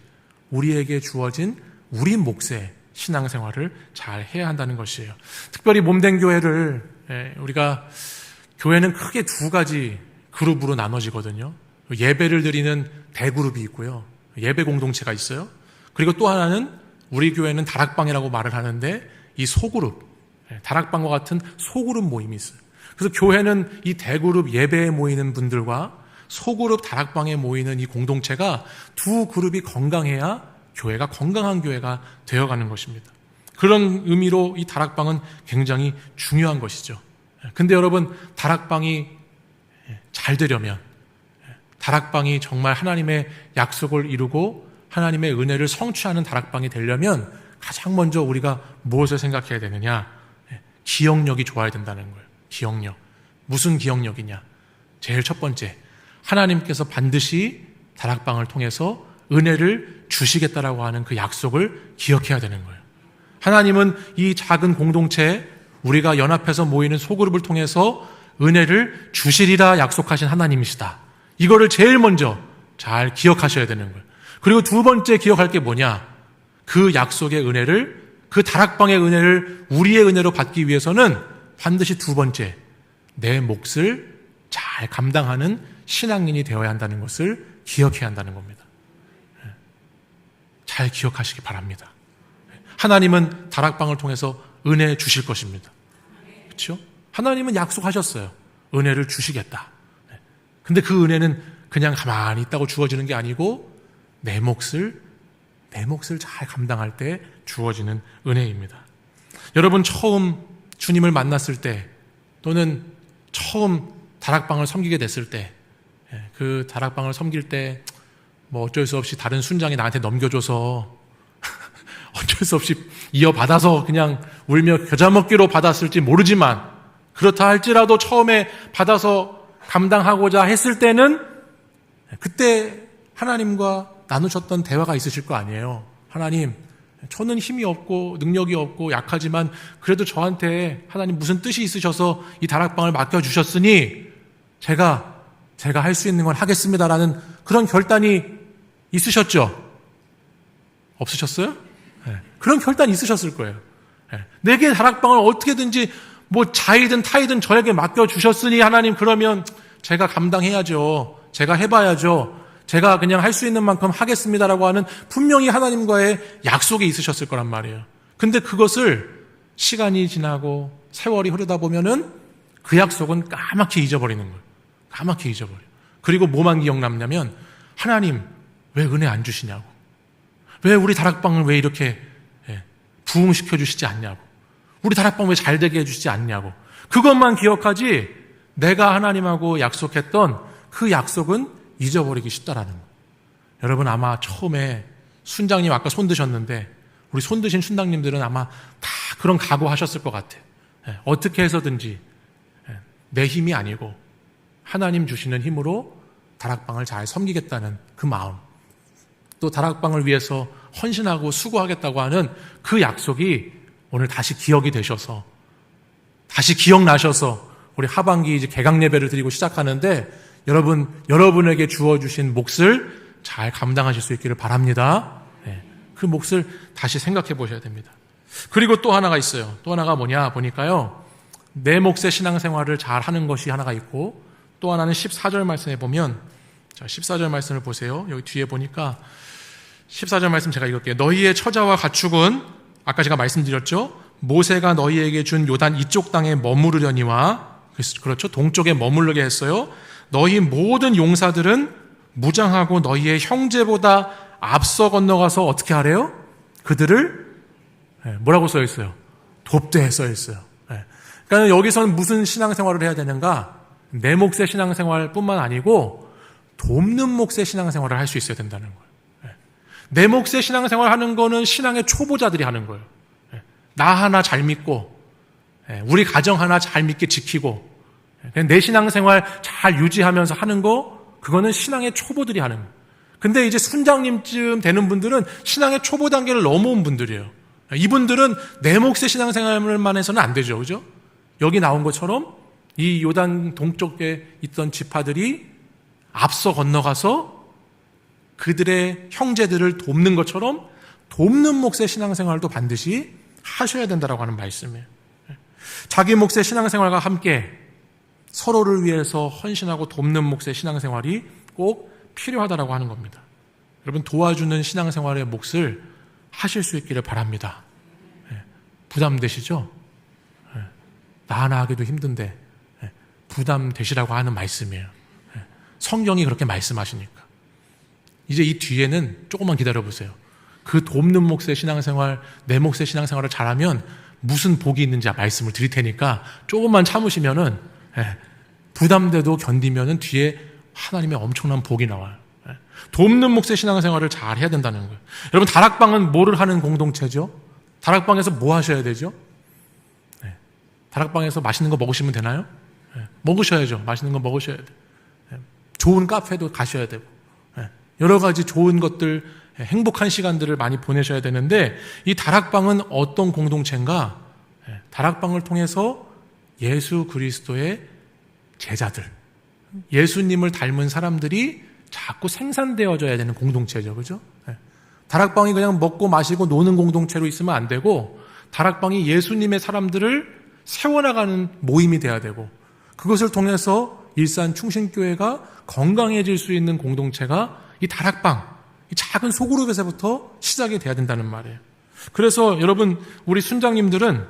우리에게 주어진 우리 몫의 신앙생활을 잘 해야 한다는 것이에요. 특별히 몸된 교회를 우리가 교회는 크게 두 가지 그룹으로 나눠지거든요. 예배를 드리는 대그룹이 있고요. 예배 공동체가 있어요. 그리고 또 하나는 우리 교회는 다락방이라고 말을 하는데 이 소그룹, 다락방과 같은 소그룹 모임이 있어요. 그래서 교회는 이 대그룹 예배에 모이는 분들과 소그룹 다락방에 모이는 이 공동체가 두 그룹이 건강해야 교회가 건강한 교회가 되어가는 것입니다. 그런 의미로 이 다락방은 굉장히 중요한 것이죠. 근데 여러분, 다락방이 잘 되려면, 다락방이 정말 하나님의 약속을 이루고 하나님의 은혜를 성취하는 다락방이 되려면 가장 먼저 우리가 무엇을 생각해야 되느냐? 기억력이 좋아야 된다는 거예요. 기억력. 무슨 기억력이냐? 제일 첫 번째, 하나님께서 반드시 다락방을 통해서 은혜를 주시겠다라고 하는 그 약속을 기억해야 되는 거예요. 하나님은 이 작은 공동체, 우리가 연합해서 모이는 소그룹을 통해서 은혜를 주시리라 약속하신 하나님이시다. 이거를 제일 먼저 잘 기억하셔야 되는 거예요. 그리고 두 번째 기억할 게 뭐냐? 그 약속의 은혜를, 그 다락방의 은혜를 우리의 은혜로 받기 위해서는 반드시 두 번째, 내 몫을 잘 감당하는 신앙인이 되어야 한다는 것을 기억해야 한다는 겁니다. 잘 기억하시기 바랍니다. 하나님은 다락방을 통해서 은혜 주실 것입니다. 그렇죠? 하나님은 약속하셨어요. 은혜를 주시겠다. 근데 그 은혜는 그냥 가만히 있다고 주어지는 게 아니고 내 몫을 잘 감당할 때 주어지는 은혜입니다. 여러분, 처음 주님을 만났을 때 또는 처음 다락방을 섬기게 됐을 때, 그 다락방을 섬길 때 뭐 어쩔 수 없이 다른 순장이 나한테 넘겨줘서 어쩔 수 없이 이어받아서 그냥 울며 겨자 먹기로 받았을지 모르지만, 그렇다 할지라도 처음에 받아서 감당하고자 했을 때는 그때 하나님과 나누셨던 대화가 있으실 거 아니에요. 하나님, 저는 힘이 없고 능력이 없고 약하지만 그래도 저한테 하나님 무슨 뜻이 있으셔서 이 다락방을 맡겨주셨으니 제가 할 수 있는 건 하겠습니다라는 그런 결단이 있으셨죠? 없으셨어요? 그런 결단이 있으셨을 거예요. 내게 다락방을 어떻게든지 뭐 자이든 타이든 저에게 맡겨주셨으니 하나님, 그러면 제가 감당해야죠. 제가 해봐야죠. 제가 그냥 할 수 있는 만큼 하겠습니다라고 하는 분명히 하나님과의 약속이 있으셨을 거란 말이에요. 근데 그것을 시간이 지나고 세월이 흐르다 보면은 그 약속은 까맣게 잊어버리는 거예요. 까맣게 잊어버려요. 그리고 뭐만 기억남냐면, 하나님 왜 은혜 안 주시냐고, 왜 우리 다락방을 왜 이렇게 부흥시켜 주시지 않냐고, 우리 다락방 왜 잘 되게 해주시지 않냐고, 그것만 기억하지 내가 하나님하고 약속했던 그 약속은 잊어버리기 쉽다라는 거예요. 여러분, 아마 처음에 순장님 아까 손 드셨는데 우리 손 드신 순장님들은 아마 다 그런 각오하셨을 것 같아요. 어떻게 해서든지 내 힘이 아니고 하나님 주시는 힘으로 다락방을 잘 섬기겠다는 그 마음, 또 다락방을 위해서 헌신하고 수고하겠다고 하는 그 약속이 오늘 다시 기억이 되셔서, 다시 기억나셔서 우리 하반기 이제 개강 예배를 드리고 시작하는데 여러분에게 주어주신 몫을 잘 감당하실 수 있기를 바랍니다. 그 몫을 다시 생각해 보셔야 됩니다. 그리고 또 하나가 있어요. 또 하나가 뭐냐 보니까요, 내 몫의 신앙생활을 잘 하는 것이 하나가 있고, 또 하나는 14절 말씀에 보면, 자, 14절 말씀을 보세요. 여기 뒤에 보니까 14절 말씀 제가 읽을게요. 너희의 처자와 가축은, 아까 제가 말씀드렸죠, 모세가 너희에게 준 요단 이쪽 땅에 머무르려니와, 그렇죠, 동쪽에 머무르게 했어요. 너희 모든 용사들은 무장하고 너희의 형제보다 앞서 건너가서 어떻게 하래요? 그들을 뭐라고 써 있어요? 돕되 써 있어요. 그러니까 여기서는 무슨 신앙생활을 해야 되는가? 내 몫의 신앙생활뿐만 아니고 돕는 몫의 신앙생활을 할 수 있어야 된다는 거예요. 내 몫의 신앙생활 하는 거는 신앙의 초보자들이 하는 거예요. 나 하나 잘 믿고, 우리 가정 하나 잘 믿게 지키고, 내 신앙생활 잘 유지하면서 하는 거, 그거는 신앙의 초보들이 하는 거예요. 근데 이제 순장님쯤 되는 분들은 신앙의 초보 단계를 넘어온 분들이에요. 이분들은 내 몫의 신앙생활만 해서는 안 되죠. 그죠? 여기 나온 것처럼 이 요단 동쪽에 있던 지파들이 앞서 건너가서 그들의 형제들을 돕는 것처럼 돕는 몫의 신앙생활도 반드시 하셔야 된다라고 하는 말씀이에요. 자기 몫의 신앙생활과 함께 서로를 위해서 헌신하고 돕는 몫의 신앙생활이 꼭 필요하다라고 하는 겁니다. 여러분, 도와주는 신앙생활의 몫을 하실 수 있기를 바랍니다. 부담되시죠? 나 하나 하기도 힘든데 부담되시라고 하는 말씀이에요. 성경이 그렇게 말씀하시니까. 이제 이 뒤에는 조금만 기다려보세요. 그 돕는 몫의 신앙생활, 내 몫의 신앙생활을 잘하면 무슨 복이 있는지 말씀을 드릴 테니까 조금만 참으시면은 부담돼도 견디면은 뒤에 하나님의 엄청난 복이 나와요. 돕는 몫의 신앙생활을 잘 해야 된다는 거예요. 여러분, 다락방은 뭐를 하는 공동체죠? 다락방에서 뭐 하셔야 되죠? 다락방에서 맛있는 거 먹으시면 되나요? 먹으셔야죠. 맛있는 거 먹으셔야 돼요. 좋은 카페도 가셔야 되고 여러 가지 좋은 것들, 행복한 시간들을 많이 보내셔야 되는데, 이 다락방은 어떤 공동체인가? 다락방을 통해서 예수 그리스도의 제자들, 예수님을 닮은 사람들이 자꾸 생산되어져야 되는 공동체죠. 그죠? 다락방이 그냥 먹고 마시고 노는 공동체로 있으면 안 되고, 다락방이 예수님의 사람들을 세워나가는 모임이 돼야 되고, 그것을 통해서 일산 충신교회가 건강해질 수 있는 공동체가 이 다락방, 이 작은 소그룹에서부터 시작이 돼야 된다는 말이에요. 그래서 여러분, 우리 순장님들은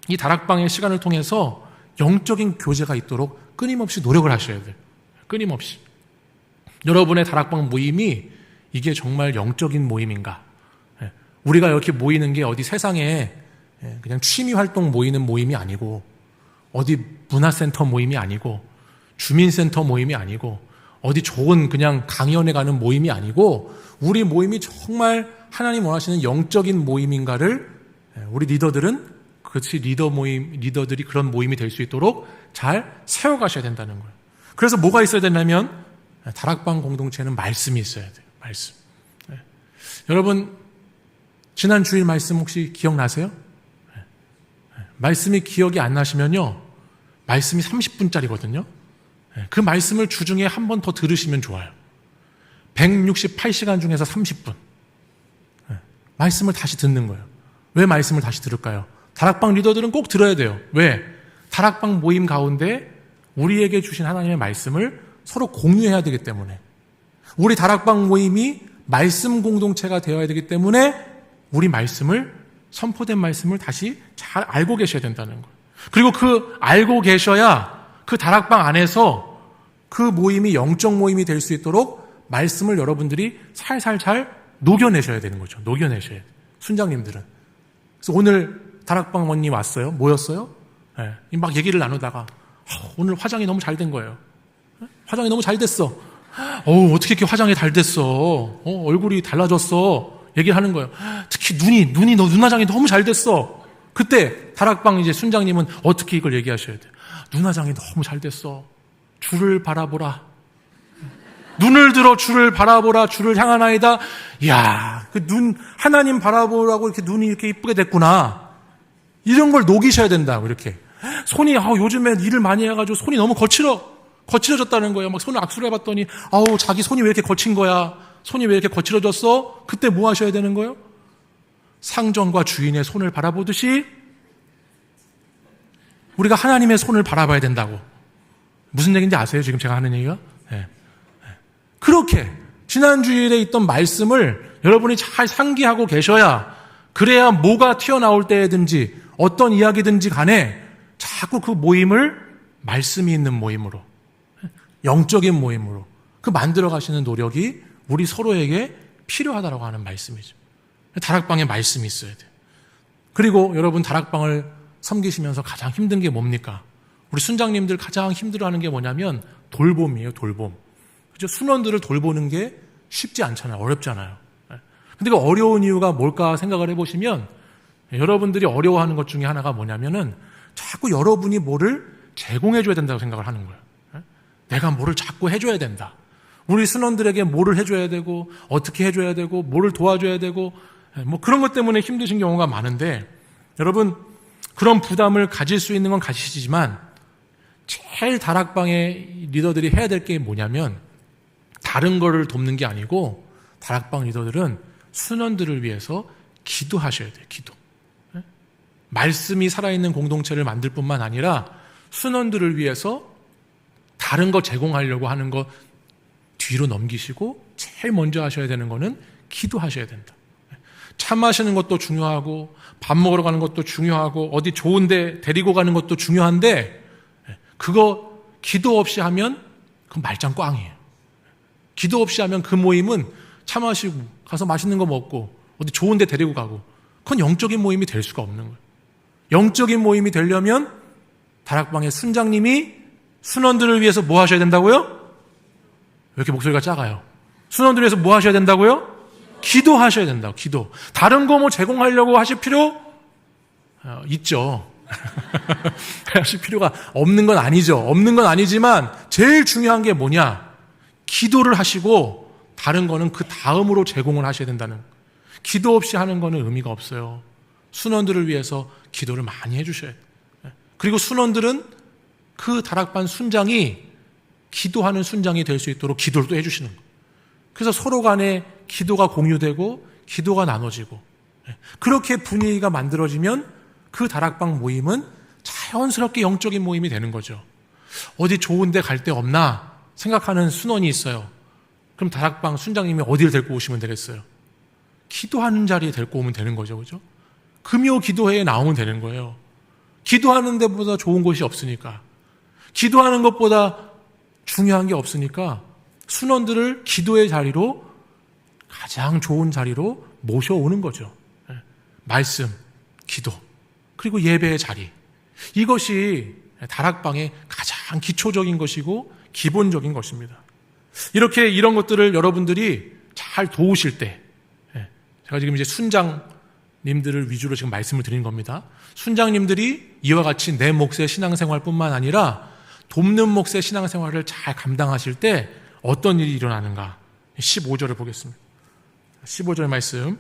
이 다락방의 시간을 통해서 영적인 교제가 있도록 끊임없이 노력을 하셔야 돼요. 끊임없이. 여러분의 다락방 모임이 이게 정말 영적인 모임인가? 우리가 이렇게 모이는 게 어디 세상에 그냥 취미 활동 모이는 모임이 아니고, 어디 문화센터 모임이 아니고, 주민센터 모임이 아니고, 어디 좋은 그냥 강연에 가는 모임이 아니고, 우리 모임이 정말 하나님 원하시는 영적인 모임인가를 우리 리더들은 그렇지, 리더들이 그런 모임이 될 수 있도록 잘 세워가셔야 된다는 거예요. 그래서 뭐가 있어야 되냐면, 다락방 공동체는 말씀이 있어야 돼요. 말씀. 여러분, 지난 주일 말씀 혹시 기억나세요? 말씀이 기억이 안 나시면요, 말씀이 30분짜리거든요. 그 말씀을 주중에 한 번 더 들으시면 좋아요. 168시간 중에서 30분. 말씀을 다시 듣는 거예요. 왜 말씀을 다시 들을까요? 다락방 리더들은 꼭 들어야 돼요. 왜? 다락방 모임 가운데 우리에게 주신 하나님의 말씀을 서로 공유해야 되기 때문에, 우리 다락방 모임이 말씀 공동체가 되어야 되기 때문에 우리 말씀을, 선포된 말씀을 다시 잘 알고 계셔야 된다는 거예요. 그리고 그 알고 계셔야 그 다락방 안에서 그 모임이 영적 모임이 될 수 있도록 말씀을 여러분들이 살살 잘 녹여내셔야 되는 거죠. 녹여내셔야 돼요. 순장님들은. 그래서 오늘 다락방 언니 왔어요. 모였어요. 막 얘기를 나누다가 오늘 화장이 너무 잘 된 거예요. 화장이 너무 잘 됐어. 어떻게 이렇게 화장이 잘 됐어. 얼굴이 달라졌어. 얘기를 하는 거예요. 특히 눈이 눈 화장이 너무 잘 됐어. 그때 다락방 이제 순장님은 어떻게 이걸 얘기하셔야 돼요. 눈 화장이 너무 잘 됐어. 주를 바라보라. 눈을 들어 주를 바라보라. 주를 향하나이다. 이야, 그 눈, 하나님 바라보라고 이렇게 눈이 이렇게 이쁘게 됐구나. 이런 걸 녹이셔야 된다고, 이렇게. 손이, 요즘에 일을 많이 해가지고 손이 너무 거칠어졌다는 거예요. 막 손을 악수를 해봤더니, 자기 손이 왜 이렇게 거친 거야? 손이 왜 이렇게 거칠어졌어? 그때 뭐 하셔야 되는 거예요? 상전과 주인의 손을 바라보듯이 우리가 하나님의 손을 바라봐야 된다고. 무슨 얘기인지 아세요? 지금 제가 하는 얘기가? 그렇게 지난 주일에 있던 말씀을 여러분이 잘 상기하고 계셔야, 그래야 뭐가 튀어나올 때든지 어떤 이야기든지 간에 자꾸 그 모임을 말씀이 있는 모임으로, 영적인 모임으로 그 만들어 가시는 노력이 우리 서로에게 필요하다고 하는 말씀이죠. 다락방에 말씀이 있어야 돼요. 그리고 여러분, 다락방을 섬기시면서 가장 힘든 게 뭡니까? 우리 순장님들 가장 힘들어하는 게 뭐냐면 돌봄이에요. 돌봄. 그죠? 순원들을 돌보는 게 쉽지 않잖아요. 어렵잖아요. 근데 그 어려운 이유가 뭘까 생각을 해보시면, 여러분들이 어려워하는 것 중에 하나가 뭐냐면은 자꾸 여러분이 뭐를 제공해줘야 된다고 생각을 하는 거예요. 내가 뭐를 자꾸 해줘야 된다. 우리 순원들에게 뭐를 해줘야 되고 어떻게 해줘야 되고 뭐를 도와줘야 되고 뭐 그런 것 때문에 힘드신 경우가 많은데, 여러분 그런 부담을 가질 수 있는 건 가지시지만 제일 다락방의 리더들이 해야 될 게 뭐냐면 다른 거를 돕는 게 아니고 다락방 리더들은 순원들을 위해서 기도하셔야 돼요. 기도. 말씀이 살아있는 공동체를 만들 뿐만 아니라 순원들을 위해서 다른 거 제공하려고 하는 거 뒤로 넘기시고 제일 먼저 하셔야 되는 거는 기도하셔야 된다. 차 마시는 것도 중요하고 밥 먹으러 가는 것도 중요하고 어디 좋은 데 데리고 가는 것도 중요한데 그거 기도 없이 하면 그건 말짱 꽝이에요. 기도 없이 하면 그 모임은 차 마시고 가서 맛있는 거 먹고 어디 좋은 데 데리고 가고 그건 영적인 모임이 될 수가 없는 거예요. 영적인 모임이 되려면 다락방의 순장님이 순원들을 위해서 뭐 하셔야 된다고요? 왜 이렇게 목소리가 작아요? 순원들을 위해서 뭐 하셔야 된다고요? 기도하셔야 된다고. 기도. 다른 거 뭐 제공하려고 하실 필요 있죠. 하실 필요가 없는 건 아니죠. 없는 건 아니지만 제일 중요한 게 뭐냐? 기도를 하시고 다른 거는 그 다음으로 제공을 하셔야 된다는. 기도 없이 하는 거는 의미가 없어요. 순원들을 위해서 기도를 많이 해주셔야 돼요. 그리고 순원들은 그 다락반 순장이 기도하는 순장이 될 수 있도록 기도를 또 해주시는 거예요. 그래서 서로 간에 기도가 공유되고 기도가 나눠지고 그렇게 분위기가 만들어지면 그 다락방 모임은 자연스럽게 영적인 모임이 되는 거죠. 어디 좋은 데 갈 데 없나 생각하는 순원이 있어요. 그럼 다락방 순장님이 어디를 데리고 오시면 되겠어요? 기도하는 자리에 데리고 오면 되는 거죠. 그죠? 금요 기도회에 나오면 되는 거예요. 기도하는 데보다 좋은 곳이 없으니까. 기도하는 것보다 중요한 게 없으니까 순원들을 기도의 자리로 가장 좋은 자리로 모셔오는 거죠. 말씀, 기도, 그리고 예배의 자리. 이것이 다락방의 가장 기초적인 것이고 기본적인 것입니다. 이렇게 이런 것들을 여러분들이 잘 도우실 때, 제가 지금 이제 순장님들을 위주로 지금 말씀을 드리는 겁니다. 순장님들이 이와 같이 내 몫의 신앙생활뿐만 아니라 돕는 몫의 신앙생활을 잘 감당하실 때 어떤 일이 일어나는가? 15절을 보겠습니다. 15절 말씀,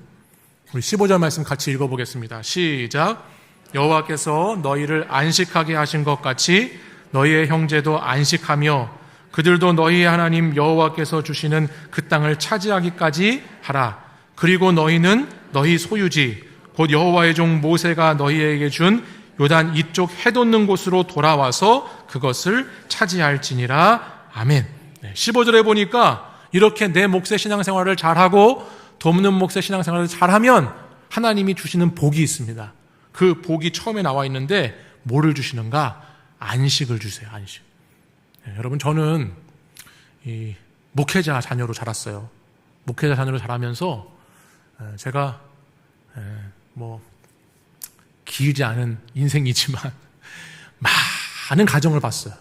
우리 15절 말씀 같이 읽어보겠습니다. 시작. 여호와께서 너희를 안식하게 하신 것 같이 너희의 형제도 안식하며 그들도 너희의 하나님 여호와께서 주시는 그 땅을 차지하기까지 하라. 그리고 너희는 너희 소유지 곧 여호와의 종 모세가 너희에게 준 요단 이쪽 해돋는 곳으로 돌아와서 그것을 차지할지니라. 아멘. 15절에 보니까 이렇게 내 몫의 신앙생활을 잘하고 돕는 몫의 신앙생활을 잘하면 하나님이 주시는 복이 있습니다. 그 복이 처음에 나와 있는데 뭐를 주시는가? 안식을 주세요. 안식. 여러분 저는 이 목회자 자녀로 자랐어요. 목회자 자녀로 자라면서 제가 뭐 길지 않은 인생이지만 많은 가정을 봤어요.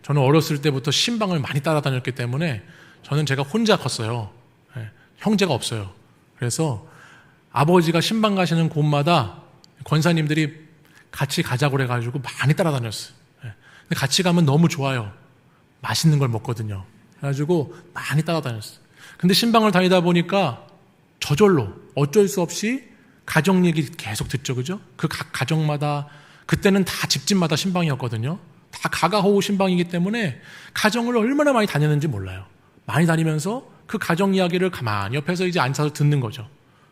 저는 어렸을 때부터 신방을 많이 따라다녔기 때문에 저는 제가 혼자 컸어요. 형제가 없어요. 그래서 아버지가 신방 가시는 곳마다 권사님들이 같이 가자고 그래가지고 많이 따라다녔어요. 근데 같이 가면 너무 좋아요. 맛있는 걸 먹거든요. 그래가지고 많이 따라다녔어요. 근데 신방을 다니다 보니까 저절로 어쩔 수 없이 가정 얘기 계속 듣죠. 그죠? 그 각 가정마다 그때는 다 집집마다 신방이었거든요. 다 가가호우 신방이기 때문에 가정을 얼마나 많이 다녔는지 몰라요. 많이 다니면서 그 가정 이야기를 가만히 옆에서 이제 앉아서 듣는 거죠.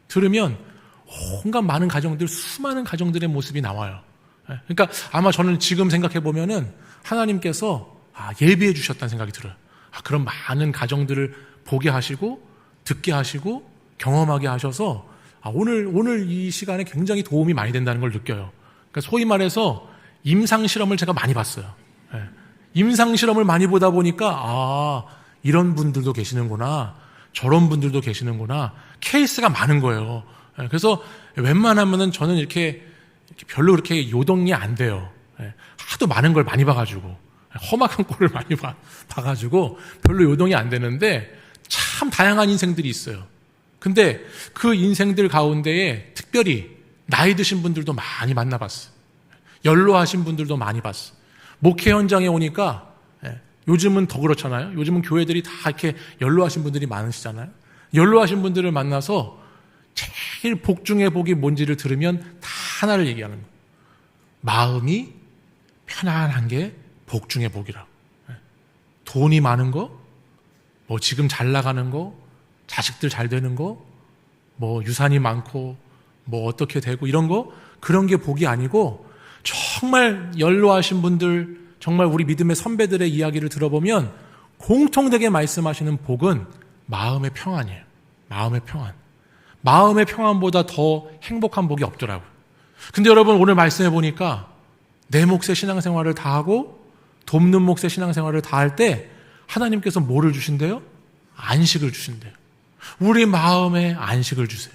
들으면 온갖 많은 가정들, 수많은 가정들의 모습이 나와요. 그러니까 아마 저는 지금 생각해 보면은 하나님께서 예비해 주셨다는 생각이 들어요. 그런 많은 가정들을 보게 하시고 듣게 하시고 경험하게 하셔서 오늘 이 시간에 굉장히 도움이 많이 된다는 걸 느껴요. 그러니까 소위 말해서 임상 실험을 제가 많이 봤어요. 임상 실험을 많이 보다 보니까 이런 분들도 계시는구나, 저런 분들도 계시는구나, 케이스가 많은 거예요. 그래서 웬만하면은 저는 이렇게 별로 그렇게 요동이 안 돼요. 하도 많은 걸 많이 봐가지고 험악한 꼴을 많이 봐가지고 별로 요동이 안 되는데 참 다양한 인생들이 있어요. 근데 그 인생들 가운데에 특별히 나이 드신 분들도 많이 만나봤어요. 연로하신 분들도 많이 봤어요. 목회 현장에 오니까 요즘은 더 그렇잖아요. 요즘은 교회들이 다 이렇게 연로하신 분들이 많으시잖아요. 연로하신 분들을 만나서 제일 복 중의 복이 뭔지를 들으면 다 하나를 얘기하는 거예요. 마음이 편안한 게 복 중의 복이라고. 돈이 많은 거, 뭐 지금 잘 나가는 거, 자식들 잘 되는 거, 뭐 유산이 많고 뭐 어떻게 되고 이런 거, 그런 게 복이 아니고, 정말 연로하신 분들, 정말 우리 믿음의 선배들의 이야기를 들어보면 공통되게 말씀하시는 복은 마음의 평안이에요. 마음의 평안. 마음의 평안보다 더 행복한 복이 없더라고요. 근데 여러분, 오늘 말씀해 보니까 내 몫의 신앙생활을 다하고 돕는 몫의 신앙생활을 다할 때 하나님께서 뭐를 주신대요? 안식을 주신대요. 우리 마음에 안식을 주세요.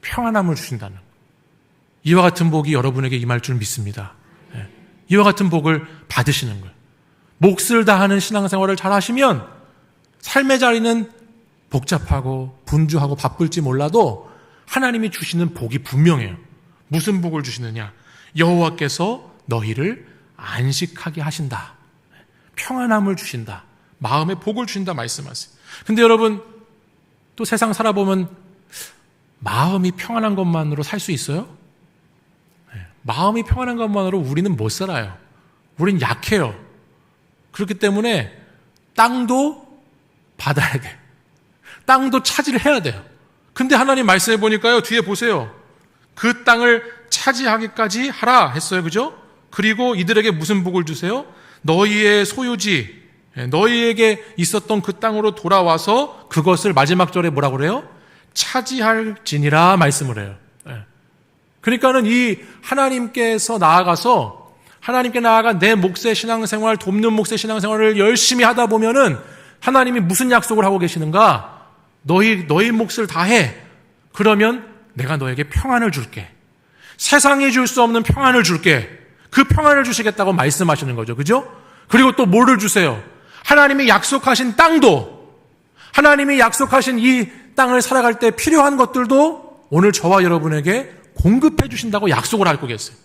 평안함을 주신다는 거예요. 이와 같은 복이 여러분에게 임할 줄 믿습니다. 이와 같은 복을 받으시는 거예요. 몫을 다하는 신앙생활을 잘 하시면 삶의 자리는 복잡하고 분주하고 바쁠지 몰라도 하나님이 주시는 복이 분명해요. 무슨 복을 주시느냐? 여호와께서 너희를 안식하게 하신다. 평안함을 주신다. 마음의 복을 주신다 말씀하세요. 근데 여러분, 또 세상 살아보면 마음이 평안한 것만으로 살 수 있어요? 마음이 평안한 것만으로 우리는 못 살아요. 우린 약해요. 그렇기 때문에 땅도 받아야 돼. 땅도 차지를 해야 돼요. 근데 하나님 말씀해 보니까요, 뒤에 보세요. 그 땅을 차지하기까지 하라 했어요. 그죠? 그리고 이들에게 무슨 복을 주세요? 너희의 소유지, 너희에게 있었던 그 땅으로 돌아와서 그것을 마지막 절에 뭐라고 그래요? 차지할지니라 말씀을 해요. 그러니까는 이 하나님께서 나아가서, 하나님께 나아가 내 몫의 신앙생활, 돕는 몫의 신앙생활을 열심히 하다 보면은 하나님이 무슨 약속을 하고 계시는가? 너희 몫을 다 해. 그러면 내가 너에게 평안을 줄게. 세상이 줄 수 없는 평안을 줄게. 그 평안을 주시겠다고 말씀하시는 거죠. 그죠? 그리고 또 뭐를 주세요? 하나님이 약속하신 땅도, 하나님이 약속하신 이 땅을 살아갈 때 필요한 것들도 오늘 저와 여러분에게 공급해 주신다고 약속을 하고 계세요.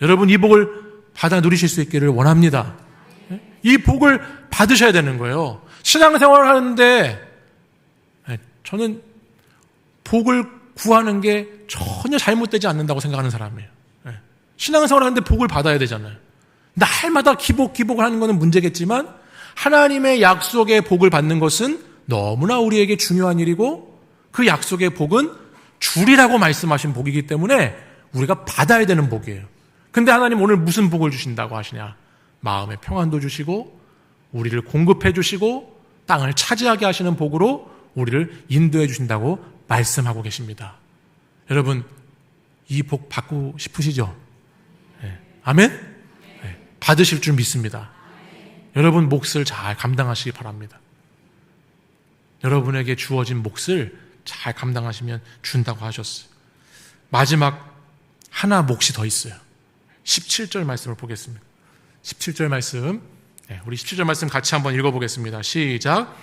여러분, 이 복을 받아 누리실 수 있기를 원합니다. 이 복을 받으셔야 되는 거예요. 신앙생활을 하는데 저는 복을 구하는 게 전혀 잘못되지 않는다고 생각하는 사람이에요. 신앙생활을 하는데 복을 받아야 되잖아요. 날마다 기복을 하는 것은 문제겠지만 하나님의 약속의 복을 받는 것은 너무나 우리에게 중요한 일이고, 그 약속의 복은 주리라고 말씀하신 복이기 때문에 우리가 받아야 되는 복이에요. 근데 하나님 오늘 무슨 복을 주신다고 하시냐? 마음의 평안도 주시고 우리를 공급해 주시고 땅을 차지하게 하시는 복으로 우리를 인도해 주신다고 말씀하고 계십니다. 여러분, 이 복 받고 싶으시죠? 네. 아멘? 네. 받으실 줄 믿습니다. 여러분 몫을 잘 감당하시기 바랍니다. 여러분에게 주어진 몫을 잘 감당하시면 준다고 하셨어요. 마지막 하나 몫이 더 있어요. 17절 말씀을 보겠습니다. 17절 말씀, 우리 17절 말씀 같이 한번 읽어보겠습니다. 시작.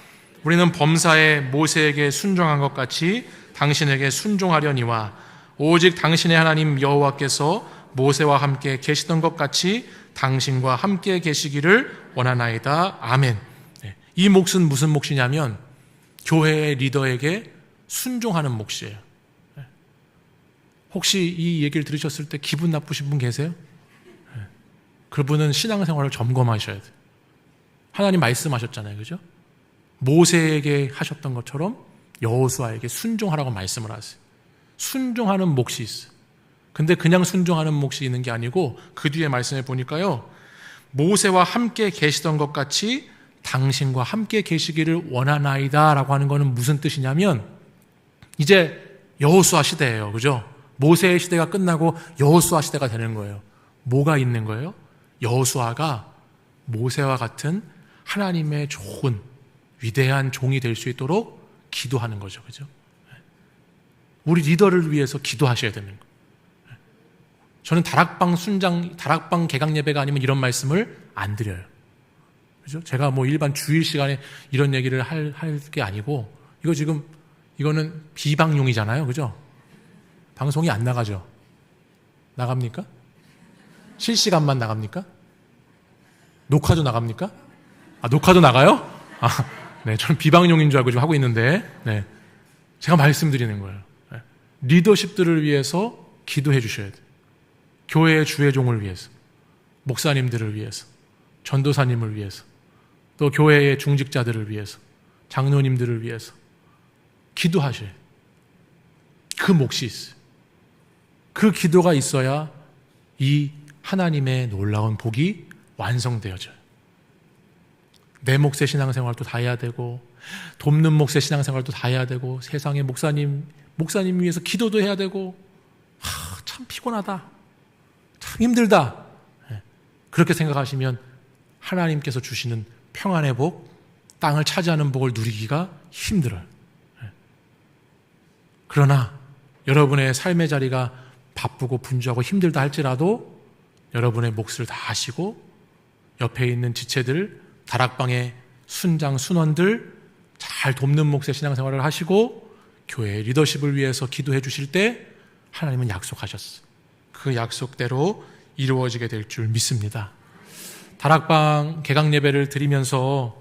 우리는 범사에 모세에게 순종한 것 같이 당신에게 순종하려니와 오직 당신의 하나님 여호와께서 모세와 함께 계시던 것 같이 당신과 함께 계시기를 원하나이다. 아멘. 이 몫은 무슨 몫이냐면 교회의 리더에게 순종하는 몫이에요. 혹시 이 얘기를 들으셨을 때 기분 나쁘신 분 계세요? 그분은 신앙생활을 점검하셔야 돼요. 하나님 말씀하셨잖아요. 그죠? 모세에게 하셨던 것처럼 여호수아에게 순종하라고 말씀을 하세요. 순종하는 몫이 있어요. 근데 그냥 순종하는 몫이 있는 게 아니고 그 뒤에 말씀해 보니까요, 모세와 함께 계시던 것 같이 당신과 함께 계시기를 원하나이다 라고 하는 것은 무슨 뜻이냐면 이제 여호수아 시대예요. 그죠? 모세의 시대가 끝나고 여호수아 시대가 되는 거예요. 뭐가 있는 거예요? 여호수아가 모세와 같은 하나님의 좋은 위대한 종이 될 수 있도록 기도하는 거죠. 그죠? 우리 리더를 위해서 기도하셔야 되는 거예요. 저는 다락방 개강 예배가 아니면 이런 말씀을 안 드려요. 그죠? 제가 뭐 일반 주일 시간에 이런 얘기를 할 게 아니고, 이거는 비방용이잖아요. 그죠? 방송이 안 나가죠? 나갑니까? 실시간만 나갑니까? 녹화도 나갑니까? 녹화도 나가요? 네, 저는 비방용인 줄 알고 지금 하고 있는데, 네, 제가 말씀드리는 거예요. 네, 리더십들을 위해서 기도해 주셔야 돼요. 교회의 주의 종을 위해서, 목사님들을 위해서, 전도사님을 위해서, 또 교회의 중직자들을 위해서, 장로님들을 위해서 기도하셔야 돼요. 그 몫이 있어요. 그 기도가 있어야 이 하나님의 놀라운 복이 완성되어져요. 내 몫의 신앙생활도 다 해야 되고, 돕는 몫의 신앙생활도 다 해야 되고, 세상의 목사님 위해서 기도도 해야 되고, 참 피곤하다, 참 힘들다, 그렇게 생각하시면 하나님께서 주시는 평안의 복, 땅을 차지하는 복을 누리기가 힘들어요. 그러나 여러분의 삶의 자리가 바쁘고 분주하고 힘들다 할지라도 여러분의 몫을 다 하시고, 옆에 있는 지체들, 다락방의 순장, 순원들 잘 돕는 몫의 신앙생활을 하시고 교회의 리더십을 위해서 기도해 주실 때 하나님은 약속하셨어요. 그 약속대로 이루어지게 될 줄 믿습니다. 다락방 개강 예배를 드리면서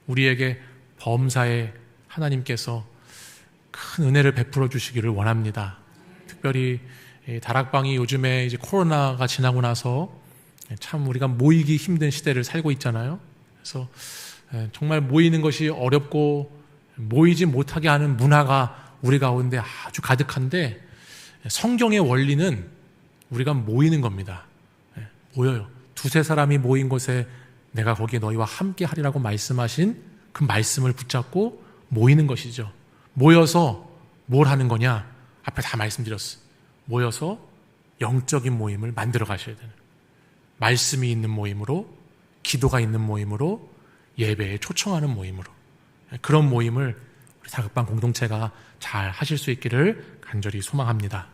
우리에게 범사에 하나님께서 큰 은혜를 베풀어 주시기를 원합니다. 특별히 다락방이 요즘에 이제 코로나가 지나고 나서 참 우리가 모이기 힘든 시대를 살고 있잖아요. 그래서 정말 모이는 것이 어렵고 모이지 못하게 하는 문화가 우리 가운데 아주 가득한데, 성경의 원리는 우리가 모이는 겁니다. 모여요. 두세 사람이 모인 곳에 내가 거기에 너희와 함께 하리라고 말씀하신 그 말씀을 붙잡고 모이는 것이죠. 모여서 뭘 하는 거냐? 앞에 다 말씀드렸어요. 모여서 영적인 모임을 만들어 가셔야 되는, 말씀이 있는 모임으로, 기도가 있는 모임으로, 예배에 초청하는 모임으로, 그런 모임을 우리 다락방 공동체가 잘 하실 수 있기를 간절히 소망합니다.